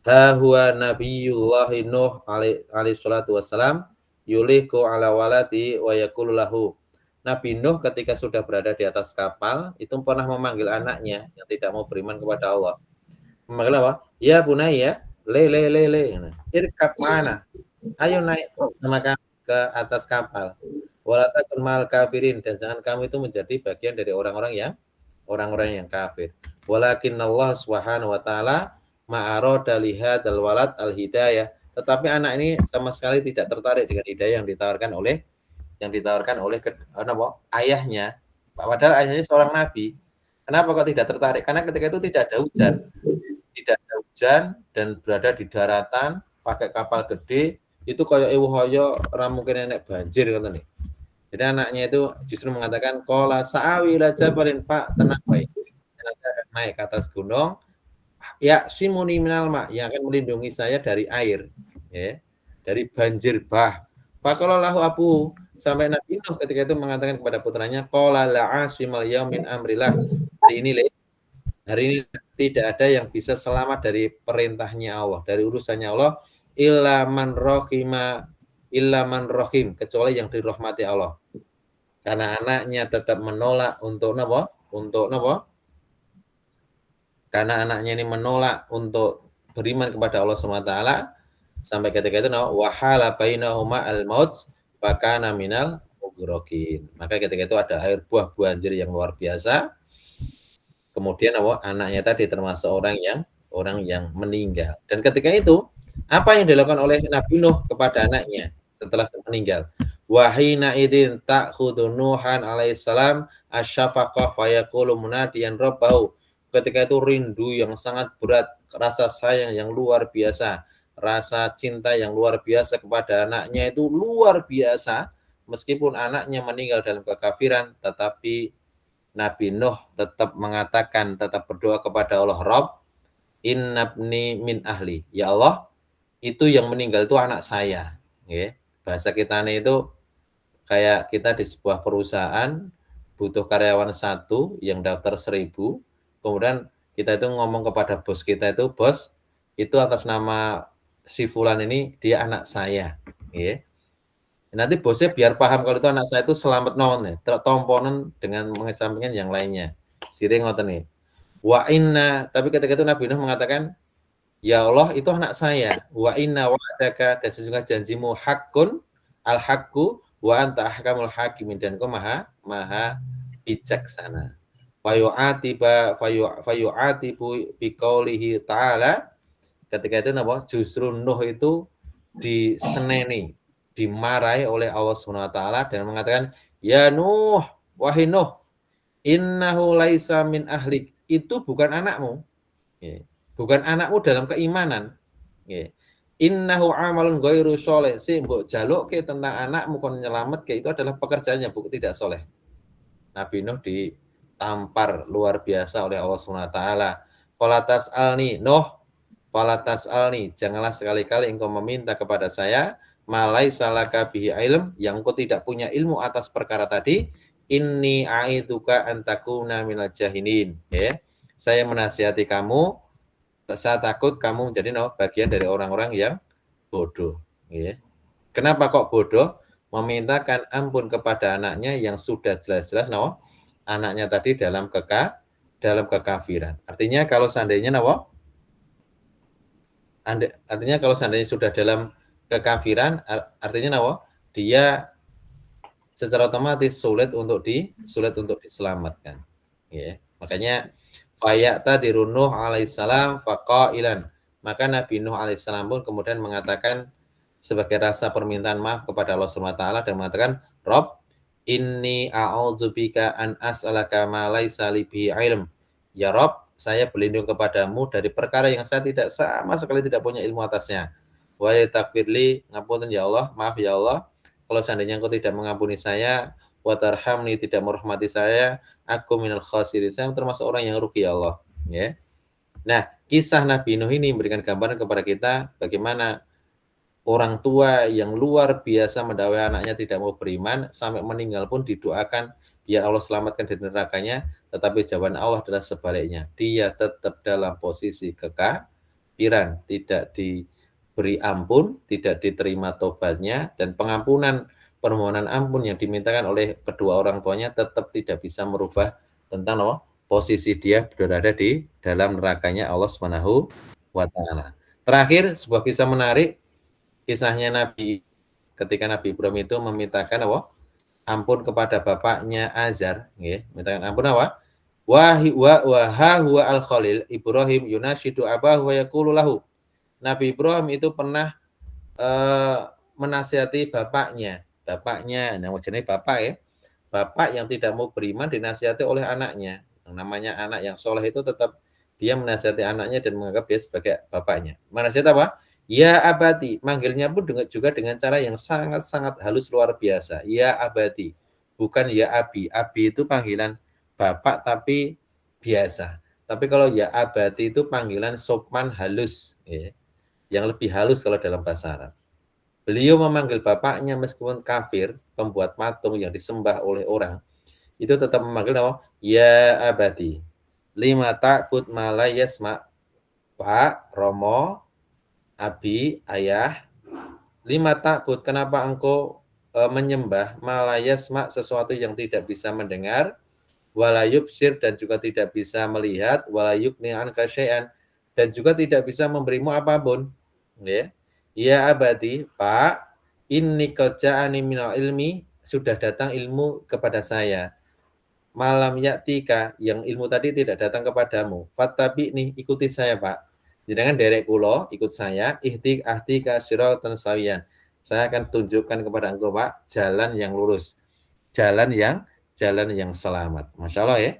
Speaker 3: Ha huwa nabiyullah Nuh alaihi salatu wassalam yuliku ala waladi wa yaqulu lahu. Nabi Nuh ketika sudah berada di atas kapal itu pernah memanggil anaknya yang tidak mau beriman kepada Allah. Memanggil apa? Ya bunayya, le. Irkab mana? Ayo naik sama kami ke atas kapal. Wala takun mal kafirin, dan jangan kamu itu menjadi bagian dari orang-orang yang kafir. Walakin Allah Subhanahu wa taala ma'arada lihadal walad al-hidayah. Tetapi anak ini sama sekali tidak tertarik dengan hidayah yang ditawarkan oleh ayahnya. Padahal ayahnya seorang nabi. Kenapa kok tidak tertarik? Karena ketika itu tidak ada hujan dan berada di daratan, pakai kapal gede, itu kayak hoyo ora mungkin enek banjir kan nih. Jadi anaknya itu justru mengatakan qala sa'awi ila jabalin, Pak, tenang baik. Naik ke atas gunung, ya simuni minal ma, yang akan melindungi saya dari air, ya, dari banjir bah. Faqalallahu abu, sampai Nabi Nuh ketika itu mengatakan kepada putranya, qala la asimal yaumin amrillah. Hari ini tidak ada yang bisa selamat dari perintahnya Allah, dari urusannya Allah, illa man rohim, kecuali yang dirahmati Allah. Karena anaknya tetap menolak karena anaknya ini menolak untuk beriman kepada Allah SWT, sampai ketika itu wahala bainahuma al-maut fakana minal mughroqin. Maka ketika itu ada air buah banjir yang luar biasa. Kemudian anaknya tadi termasuk orang yang meninggal. Dan ketika itu apa yang dilakukan oleh Nabi Nuh kepada anaknya setelah meninggal? Wahina idin ta'khudhu Nuhan alaihissalam asyafaqah fayaqulu munadiyan rabbahu. Ketika itu rindu yang sangat berat, rasa sayang yang luar biasa, rasa cinta yang luar biasa kepada anaknya itu luar biasa. Meskipun anaknya meninggal dalam kekafiran, tetapi Nabi Nuh tetap mengatakan, tetap berdoa kepada Allah, Rabb, innabni min ahli. Ya Allah, itu yang meninggal itu anak saya. Ya. Bahasa kita itu kayak kita di sebuah perusahaan butuh karyawan 1 yang daftar 1000. Kemudian kita itu ngomong kepada bos kita itu, bos, itu atas nama si fulan ini dia anak saya. Ya. Nanti bosnya biar paham kalau itu anak saya itu selamat non ya, tertomponen dengan mengesampingkan yang lainnya. Siring ngoten nih. Wa inna, tapi ketika itu Nabi Nuh mengatakan, ya Allah itu anak saya. Wa inna wa'adaka, dan sesungguhnya janjimu hakun al-haqqu wa anta ahkamul hakimin, dan kau maha bijaksana. Fayu'atibu biqaulihi ta'ala, ketika itu justru Nuh itu diseneni, dimarahi oleh Allah SWT dan mengatakan, ya Nuh, wahai Nuh, innahu laisa min ahlik, itu bukan anakmu, bukan anakmu dalam keimanan, innahu amalun ghairu sholeh, si mbok jaluk ke tentang anakmu kon nyelamet ke itu adalah pekerjaannya tidak soleh. Nabi Nuh ditampar luar biasa oleh Allah SWT. Fala tas'alni, fala tas'alni, janganlah sekali-kali engkau meminta kepada saya malai salaka bihi ilm, yang engkau tidak punya ilmu atas perkara tadi. Inni a'idzuka an takuna minal jahilin. Ya. Saya menasihati kamu, saya takut kamu menjadi bagian dari orang-orang yang bodoh. Ya. Kenapa kok bodoh? Memintakan ampun kepada anaknya yang sudah jelas-jelas anaknya tadi dalam kekafiran. Artinya kalau seandainya artinya kalau seandainya sudah dalam kekafiran, artinya dia secara otomatis sulit untuk diselamatkan. Ya. Makanya fayata dirunuh alaihissalam faqailan. Maka Nabi Nuh alaihissalam pun kemudian mengatakan sebagai rasa permintaan maaf kepada Allah SWT dan mengatakan, Rob, inni a'udzubika an as'alaka ma laisa li bihi ilm. Ya Rob, saya berlindung kepadamu dari perkara yang saya sama sekali tidak punya ilmu atasnya. Wa yatakfirli, ngapunten ya Allah, maaf ya Allah, kalau seandainya engkau tidak mengampuni saya, wa tarhamni, tidak merahmati saya, aku minal khasirin, saya termasuk orang yang rugi ya Allah. Ya. Nah, kisah Nabi Nuh ini memberikan gambaran kepada kita bagaimana orang tua yang luar biasa mendakwai anaknya tidak mau beriman, sampai meninggal pun didoakan biar Allah selamatkan dari nerakanya, tetapi jawaban Allah adalah sebaliknya. Dia tetap dalam posisi kekafiran, tidak diberi ampun, tidak diterima tobatnya, dan pengampunan permohonan ampun yang dimintakan oleh kedua orang tuanya tetap tidak bisa merubah tentang posisi dia berada di dalam nerakanya Allah Subhanahu wa taala. Terakhir, sebuah kisah menarik. Kisahnya Nabi ketika Nabi Ibrahim itu memintakan ampun kepada bapaknya Azar, nggih, mintakan ampun wa huwa al-Khalil Ibrahim yunashidu abahu wa yaqulu lahu. Nabi Ibrahim itu pernah menasihati bapaknya, nah jenenge bapak ya. Bapak yang tidak mau beriman dinasihati oleh anaknya. Yang namanya anak yang soleh itu tetap dia menasihati anaknya dan menganggap dia sebagai bapaknya. Menasihati apa? Ya abadi, manggilnya pun juga dengan cara yang sangat-sangat halus luar biasa. Ya abadi, bukan ya abi. Abi itu panggilan bapak tapi biasa. Tapi kalau ya abadi itu panggilan sopan halus, ya, yang lebih halus kalau dalam bahasa Arab. Beliau memanggil bapaknya meskipun kafir, pembuat patung yang disembah oleh orang, itu tetap memanggil ya abadi. Lima ta'bud ma la yasma, Pak, Romo, Abi, ayah. Lima ta'bud, kenapa engkau menyembah malayasma, sesuatu yang tidak bisa mendengar, walayubsir, dan juga tidak bisa melihat, walayubni anka syai'an, dan juga tidak bisa memberimu apapun. Ya abadi, Pak, inni qad ja'ani minal ilmi, sudah datang ilmu kepada saya. Malam ya'tika, yang ilmu tadi tidak datang kepadamu. Fattabi'ni, ikuti saya, Pak. Jangan derek kulo, ikut saya, ahtika siratan sawiyan. Saya akan tunjukkan kepada engkau, Pak, jalan yang lurus. Jalan yang selamat. Masya Allah ya.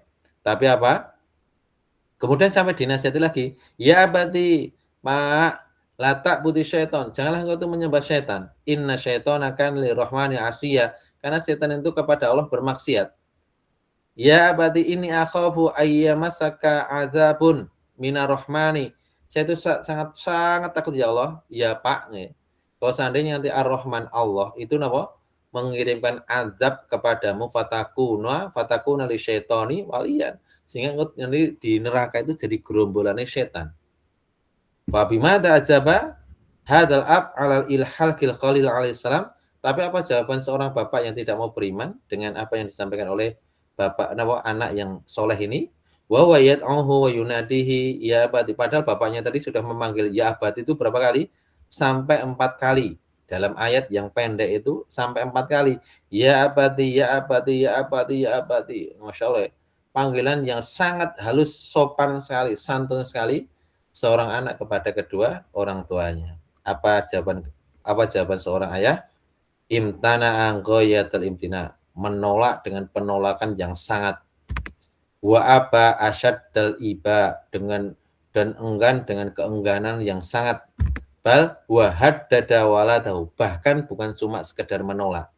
Speaker 3: Tapi apa? Kemudian sampai dinasihati lagi. Ya abadi, Pak, latak putih syaitan. Janganlah engkau itu menyembah syaitan. Inna syaitan akan lirrahmani asiyah. Karena syaitan itu kepada Allah bermaksiat. Ya abadi, ini akhafu ayyamasaka azabun minarrahmani. Saya itu sangat takut ya Allah, ya Pak. Kalau seandainya nanti Ar-Rahman Allah itu mengirimkan azab kepadamu, fatakuna li syaitani waliyan, sehingga nanti di neraka itu jadi gerombolannya setan. Fa bimada ajaba hadal ab alal ilhal kil Khalil alaihissalam. Tapi apa jawaban seorang bapak yang tidak mau beriman dengan apa yang disampaikan oleh bapak anak yang soleh ini? Wa yad'uhu wa yunadihi ya abadi. Padahal bapaknya tadi sudah memanggil ya abadi itu berapa kali? Sampai 4 kali. Dalam ayat yang pendek itu sampai 4 kali. Ya abadi, ya abadi, ya abadi, ya abadi. Masya Allah. Panggilan yang sangat halus, sopan sekali, santun sekali seorang anak kepada kedua orang tuanya. Apa jawaban seorang ayah? Imtana anggoyatul imtina. Menolak dengan penolakan yang sangat. Wa aba asyaddal iba, dengan dan enggan dengan keengganan yang sangat. Bal wa haddada waladahu, bahkan bukan cuma sekedar menolak,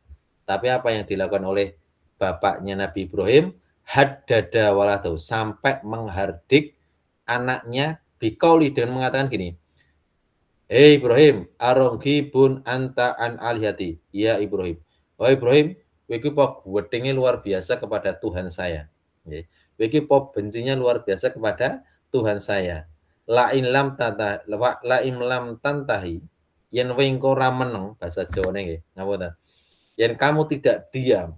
Speaker 3: tapi apa yang dilakukan oleh bapaknya Nabi Ibrahim, haddada waladahu, sampai menghardik anaknya biqauli, dengan mengatakan gini, hei Ibrahim, arongibun anta an alihati, ya Ibrahim, wahai Ibrahim, wiki pop wetinge luar biasa kepada Tuhan saya, wiki pop bencinya luar biasa kepada Tuhan saya, la in lam tantahi, yen wengko rameneng, bahasa Jawane nggih, ngapunten, yen kamu tidak diam,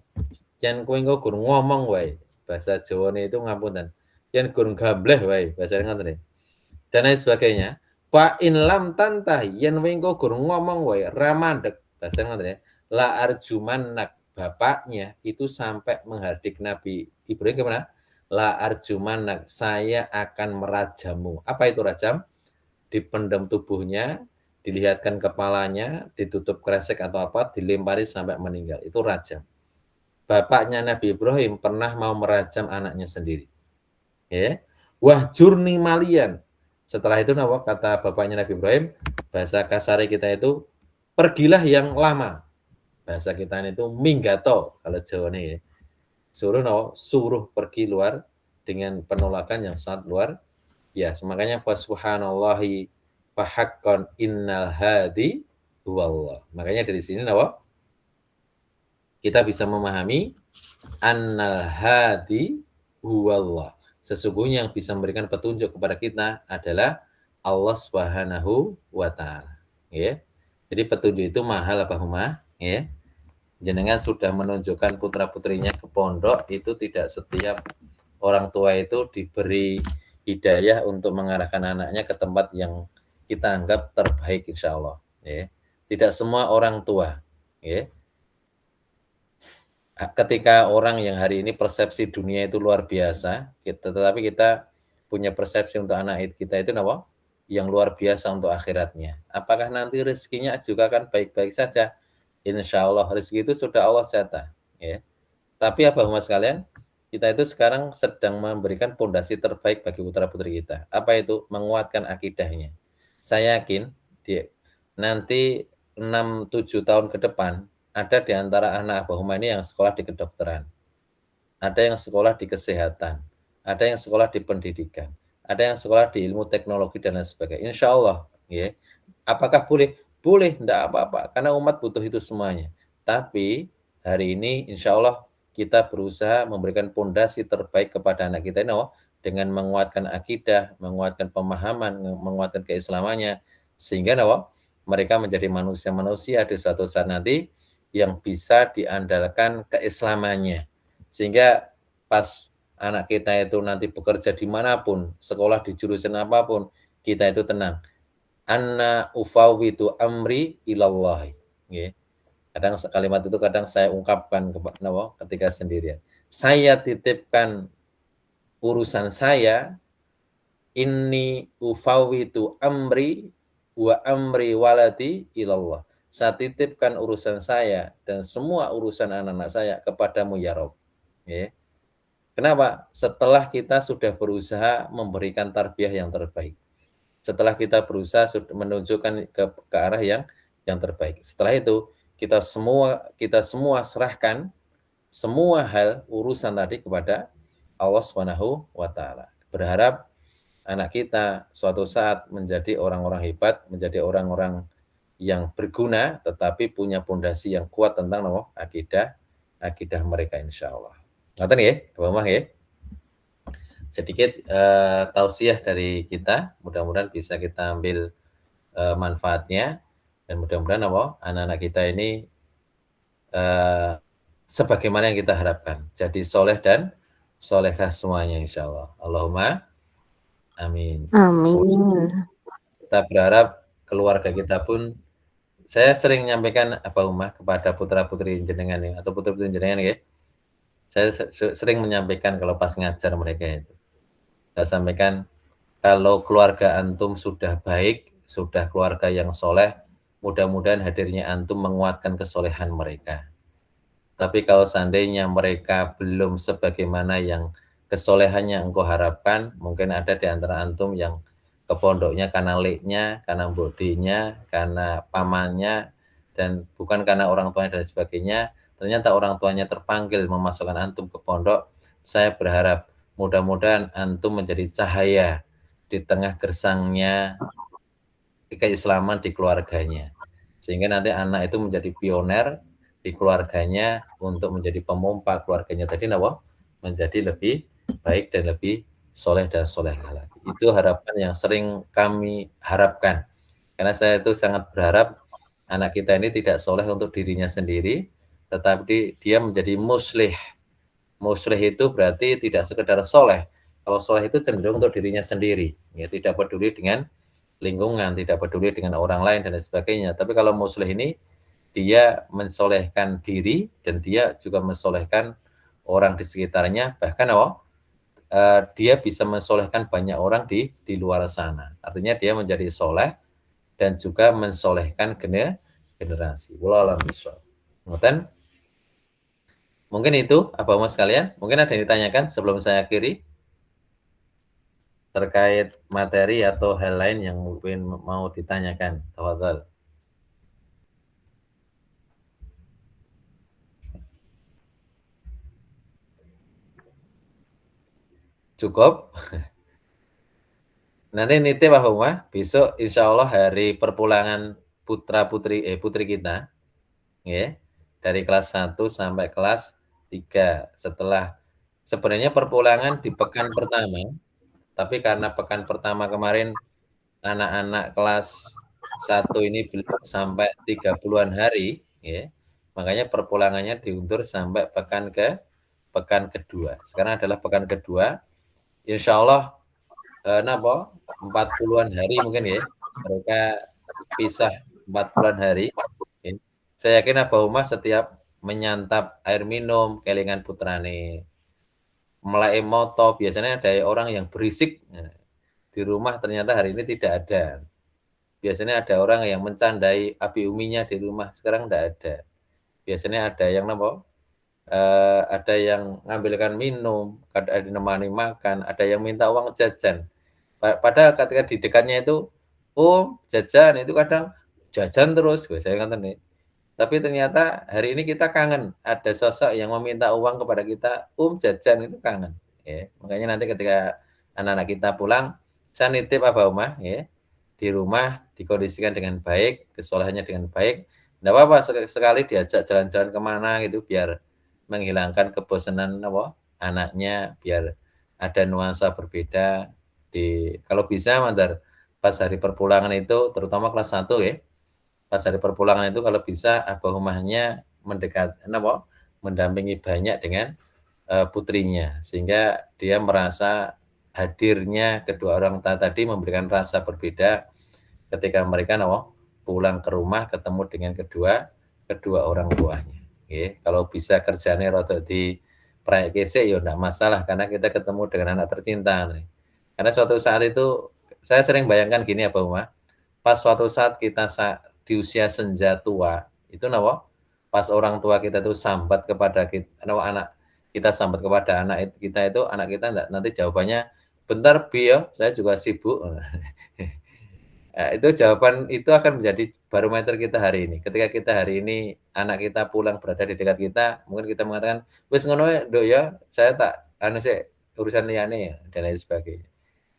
Speaker 3: yen kowe engko gur ngomong wae, bahasa Jawane itu ngapunten, yen gur gambleh wae, bahasa ngoten, dan lain sebagainya. Fa in lam tantahi, yen wengko gur ngomong wae, ramandek, bahasa ngoten ya, la arjumannak, bapaknya itu sampai menghardik Nabi Ibrahim gimana? La arjumannak, saya akan merajammu. Apa itu rajam? Dipendam tubuhnya, dilihatkan kepalanya, ditutup kresek atau apa, dilempari sampai meninggal. Itu rajam. Bapaknya Nabi Ibrahim pernah mau merajam anaknya sendiri. Ya. Wahjurni malian. Setelah itu kata bapaknya Nabi Ibrahim, bahasa kasar kita itu pergilah yang lama. Bahasa kita itu minggato kalau Jawa nih ya. Suruh pergi luar dengan penolakan yang sangat luar biasa. Makanya subhanallahi fahaqqan innal hadi huwallah. Makanya dari sini kita bisa memahami annal hadi huwallah. Sesungguhnya yang bisa memberikan petunjuk kepada kita adalah Allah Subhanahu wa taala, ya. Jadi petunjuk itu mahal apa humah, ya. Jenengan sudah menunjukkan putra-putrinya ke pondok, itu tidak setiap orang tua itu diberi hidayah untuk mengarahkan anaknya ke tempat yang kita anggap terbaik, insya Allah, ya. Tidak semua orang tua, ya. Ketika orang yang hari ini persepsi dunia itu luar biasa, tetapi kita punya persepsi untuk anak kita itu yang luar biasa untuk akhiratnya. Apakah nanti rezekinya juga akan baik-baik saja? Insya Allah rezeki itu sudah Allah catat, ya. Tapi apa mas kalian? Kita itu sekarang sedang memberikan pondasi terbaik bagi putra-putri kita. Apa itu? Menguatkan akidahnya. Saya yakin nanti 6-7 tahun ke depan ada di antara anak Abah Huma ini yang sekolah di kedokteran, ada yang sekolah di kesehatan, ada yang sekolah di pendidikan, ada yang sekolah di ilmu teknologi dan lain sebagainya. Insya Allah, ya. Apakah boleh? Boleh, tidak apa-apa, karena umat butuh itu semuanya. Tapi hari ini insya Allah kita berusaha memberikan pondasi terbaik kepada anak kita ini dengan menguatkan akidah, menguatkan pemahaman, menguatkan keislamannya, sehingga mereka menjadi manusia-manusia di suatu saat nanti yang bisa diandalkan keislamannya. Sehingga pas anak kita itu nanti bekerja dimanapun, sekolah di jurusan apapun, kita itu tenang. Anna ufawwitu amri ilallah. Yeah. Kadang kalimat itu kadang saya ungkapkan ketika sendirian. Saya titipkan urusan saya, inni ufawwitu amri wa amri waladi ilallah. Saya titipkan urusan saya dan semua urusan anak-anak saya kepadamu ya Rabb. Ya. Kenapa? Setelah kita sudah berusaha memberikan tarbiyah yang terbaik. Setelah kita berusaha menunjukkan ke arah yang terbaik. Setelah itu kita semua serahkan semua hal urusan tadi kepada Allah Subhanahu wa taala. Berharap anak kita suatu saat menjadi orang-orang hebat, menjadi orang-orang yang berguna, tetapi punya pondasi yang kuat tentang akidah mereka insya Allah. Ngaten ya, Bapak ya. Sedikit tausiah dari kita, mudah-mudahan bisa kita ambil manfaatnya, dan mudah-mudahan anak-anak kita ini sebagaimana yang kita harapkan, jadi soleh dan solehah semuanya insya Allah. Allahumma amin.
Speaker 2: Amin.
Speaker 3: Kita berharap keluarga kita pun, saya sering menyampaikan kepada putra-putri jenengan ya, atau putri-putri jenengan ya. Saya sering menyampaikan kalau pas ngajar mereka itu. Saya sampaikan kalau keluarga antum sudah baik, sudah keluarga yang soleh, mudah-mudahan hadirnya antum menguatkan kesolehan mereka. Tapi kalau seandainya mereka belum sebagaimana yang kesolehannya engkau harapkan, mungkin ada di antara antum yang ke pondoknya karena leknya, karena bodinya, karena pamannya, dan bukan karena orang tuanya dan sebagainya. Ternyata orang tuanya terpanggil memasukkan antum ke pondok, saya berharap mudah-mudahan antum menjadi cahaya di tengah gersangnya keislaman di keluarganya. Sehingga nanti anak itu menjadi pioner di keluarganya untuk menjadi pemompa keluarganya tadi menjadi lebih baik dan lebih soleh dan solehah lagi. Itu harapan yang sering kami harapkan. Karena saya itu sangat berharap anak kita ini tidak soleh untuk dirinya sendiri, tetapi dia menjadi muslih. Muslih itu berarti tidak sekedar soleh. Kalau soleh itu cenderung untuk dirinya sendiri, ya tidak peduli dengan lingkungan, tidak peduli dengan orang lain dan sebagainya. Tapi kalau muslih ini dia mensolehkan diri dan dia juga mensolehkan orang di sekitarnya, bahkan dia bisa mensolehkan banyak orang di luar sana. Artinya dia menjadi soleh dan juga mensolehkan generasi. Wallahu a'lam bishawab. Mungkin itu Abah-Uma sekalian. Mungkin ada yang ditanyakan sebelum saya akhiri terkait materi atau hal lain yang mungkin mau ditanyakan. Tafadhal. Cukup? Nanti nitip Abah-Uma, besok insya Allah hari perpulangan putri kita, ya, dari kelas 1 sampai kelas 3. Sebenarnya perpulangan di pekan pertama, tapi karena pekan pertama kemarin anak-anak kelas 1 ini belum sampai 30-an hari, ya, makanya perpulangannya diundur sampai pekan kedua. Sekarang adalah pekan kedua. Insya Allah 40-an hari mungkin ya, mereka pisah 40-an hari. Ya. Saya yakin Abah-Uma setiap menyantap air minum kelingan putrane, mulai moto, biasanya ada orang yang berisik. Nah, di rumah ternyata hari ini tidak ada. Biasanya ada orang yang mencandai api uminya di rumah, sekarang tidak ada. Biasanya ada yang ada yang ngambilkan minum, ada yang menemani makan, ada yang minta uang jajan. Padahal ketika di dekatnya itu, jajan, itu kadang jajan terus, saya kata nih. Tapi ternyata hari ini kita kangen, ada sosok yang meminta uang kepada kita, jajan, itu kangen. Ya. Makanya nanti ketika anak-anak kita pulang, saya nitip Abah-Uma, ya, di rumah dikondisikan dengan baik, kesolehannya dengan baik. Tidak apa-apa sekali diajak jalan-jalan kemana gitu, biar menghilangkan kebosanan anaknya, biar ada nuansa berbeda. Kalau bisa Mandar, pas hari perpulangan itu, terutama kelas 1 ya, pas hari perpulangan itu kalau bisa Abah-Umahnya mendampingi banyak dengan putrinya, sehingga dia merasa hadirnya kedua orang tua tadi memberikan rasa berbeda ketika mereka pulang ke rumah ketemu dengan kedua orang tuanya. Okay. Kalau bisa kerjanya rotok di proyek kese ya enggak masalah, karena kita ketemu dengan anak tercinta nih. Karena suatu saat itu saya sering bayangkan gini Abah-Uma, pas suatu saat kita di usia senja tua itu pas orang tua kita itu sambat kepada kita, anak kita sambat kepada anak kita itu, anak kita enggak, nanti jawabannya bentar Bio, saya juga sibuk. Nah, itu jawaban itu akan menjadi barometer kita hari ini. Ketika kita hari ini anak kita pulang berada di dekat kita, mungkin kita mengatakan, wis ngono Dok ya, saya tak urusan liyane ya, dan lain sebagainya.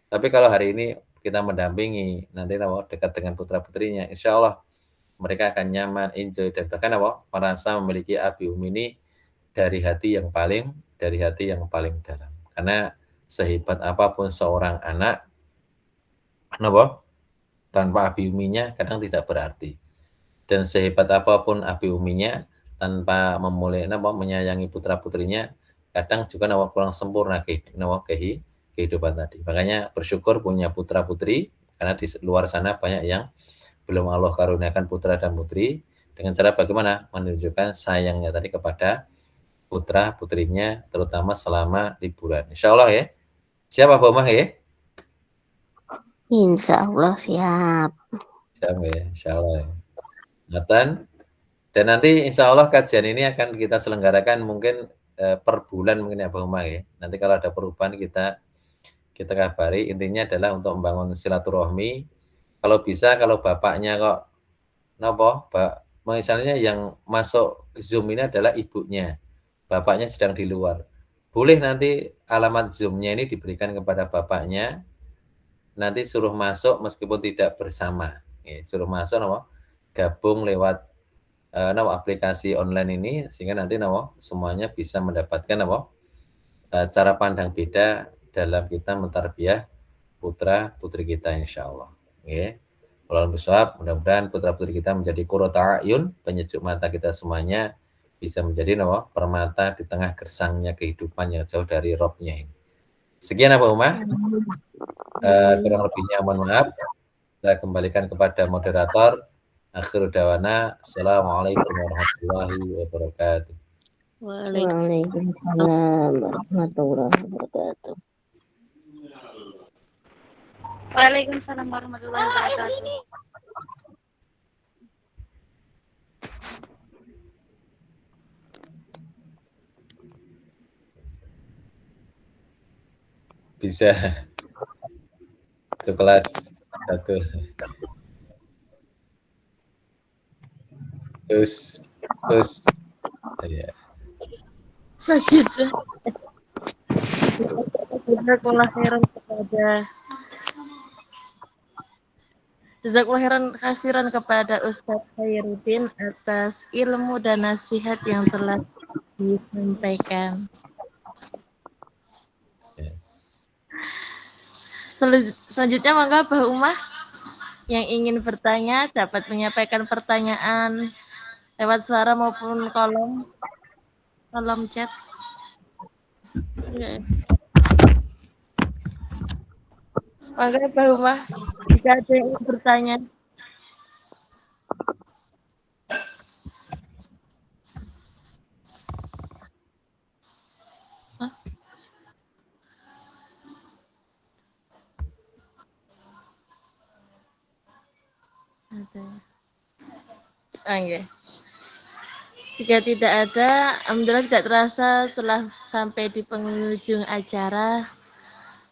Speaker 3: Tapi kalau hari ini kita mendampingi, nanti dekat dengan putra-putrinya, insya Allah mereka akan nyaman, enjoy, dan bahkan merasa memiliki api umi ini dari hati yang paling dalam. Karena sehebat apapun seorang anak, tanpa api uminya kadang tidak berarti. Dan sehebat apapun api uminya, tanpa menyayangi putra-putrinya, kadang juga kurang sempurna kehidupan tadi. Makanya bersyukur punya putra-putri, karena di luar sana banyak yang belum Allah karuniakan putra dan putri, dengan cara bagaimana? Menunjukkan sayangnya tadi kepada putra-putrinya, terutama selama liburan. Insya Allah ya. Siap Abah-Uma ya?
Speaker 2: Insya Allah siap.
Speaker 3: Siap ya, insya Allah. Nathan. Dan nanti insya Allah kajian ini akan kita selenggarakan mungkin per bulan mungkin ya Abah-Uma ya. Nanti kalau ada perubahan kita kabari. Intinya adalah untuk membangun silaturahmi. Kalau bisa, kalau bapaknya kok misalnya yang masuk Zoom ini adalah ibunya, bapaknya sedang di luar. boleh nanti alamat Zoom-nya ini diberikan kepada bapaknya, nanti suruh masuk meskipun tidak bersama. Suruh masuk gabung lewat aplikasi online ini, sehingga nanti semuanya bisa mendapatkan cara pandang beda dalam kita mentarbiyah putra putri kita, insya Allah. Walau bisawab, mudah-mudahan putra putri kita menjadi qurrata a'yun, penyejuk mata kita semuanya, bisa menjadi permata di tengah gersangnya kehidupan yang jauh dari Robnya ini. Sekian apa Umar? Kurang lebihnya mohon maaf. Saya kembalikan kepada moderator. Akhir dawana, assalamualaikum warahmatullahi wabarakatuh.
Speaker 2: Waalaikumsalam warahmatullahi wabarakatuh.
Speaker 1: Waalaikumsalam warahmatullahi wabarakatuh.
Speaker 3: Bisa. Itu kelas 1. Terus. Ya.
Speaker 1: Sajidah. Jazakallah khairan kepada Ustadz Khairuddin atas ilmu dan nasihat yang telah disampaikan. Selanjutnya mangga Mbah Umah yang ingin bertanya dapat menyampaikan pertanyaan lewat suara maupun kolom chat. Mangga Mbah Umah jika ada yang ingin bertanya. Okay. Jika tidak ada, alhamdulillah tidak terasa telah sampai di penghujung acara.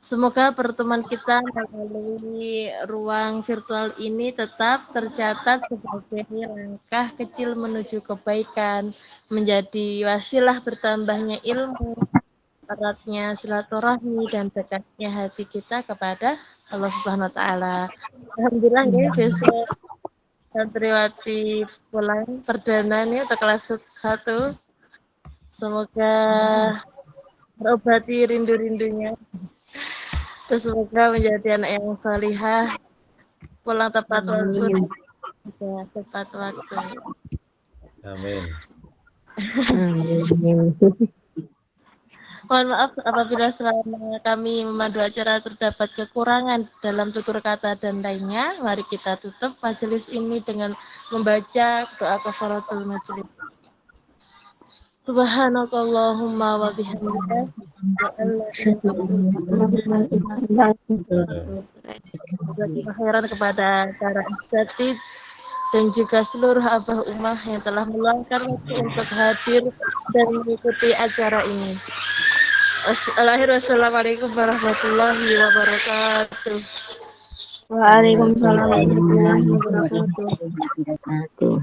Speaker 1: Semoga pertemuan kita melalui ruang virtual ini tetap tercatat sebagai langkah kecil menuju kebaikan, menjadi wasilah bertambahnya ilmu, eratnya silaturahmi dan dekatnya hati kita kepada Allah Subhanahu wa taala. Alhamdulillah ya, besok santriwati pulang perdana ini untuk kelas 1. Semoga terobati rindu-rindunya. Terus semoga menjadi anak yang salihah, pulang tepat waktu. Ya, tepat waktu.
Speaker 3: Amin.
Speaker 1: Mohon maaf apabila selama kami memandu acara terdapat kekurangan dalam tutur kata dan lainnya. Mari kita tutup majelis ini dengan membaca doa kafaratul majelis. Subhanakallahumma wa bihamdika khairan kepada para asatidz dan juga seluruh abah ummah yang telah meluangkan waktu untuk hadir dan mengikuti acara ini. Assalamualaikum warahmatullahi wabarakatuh.
Speaker 2: Waalaikumsalam warahmatullahi wabarakatuh.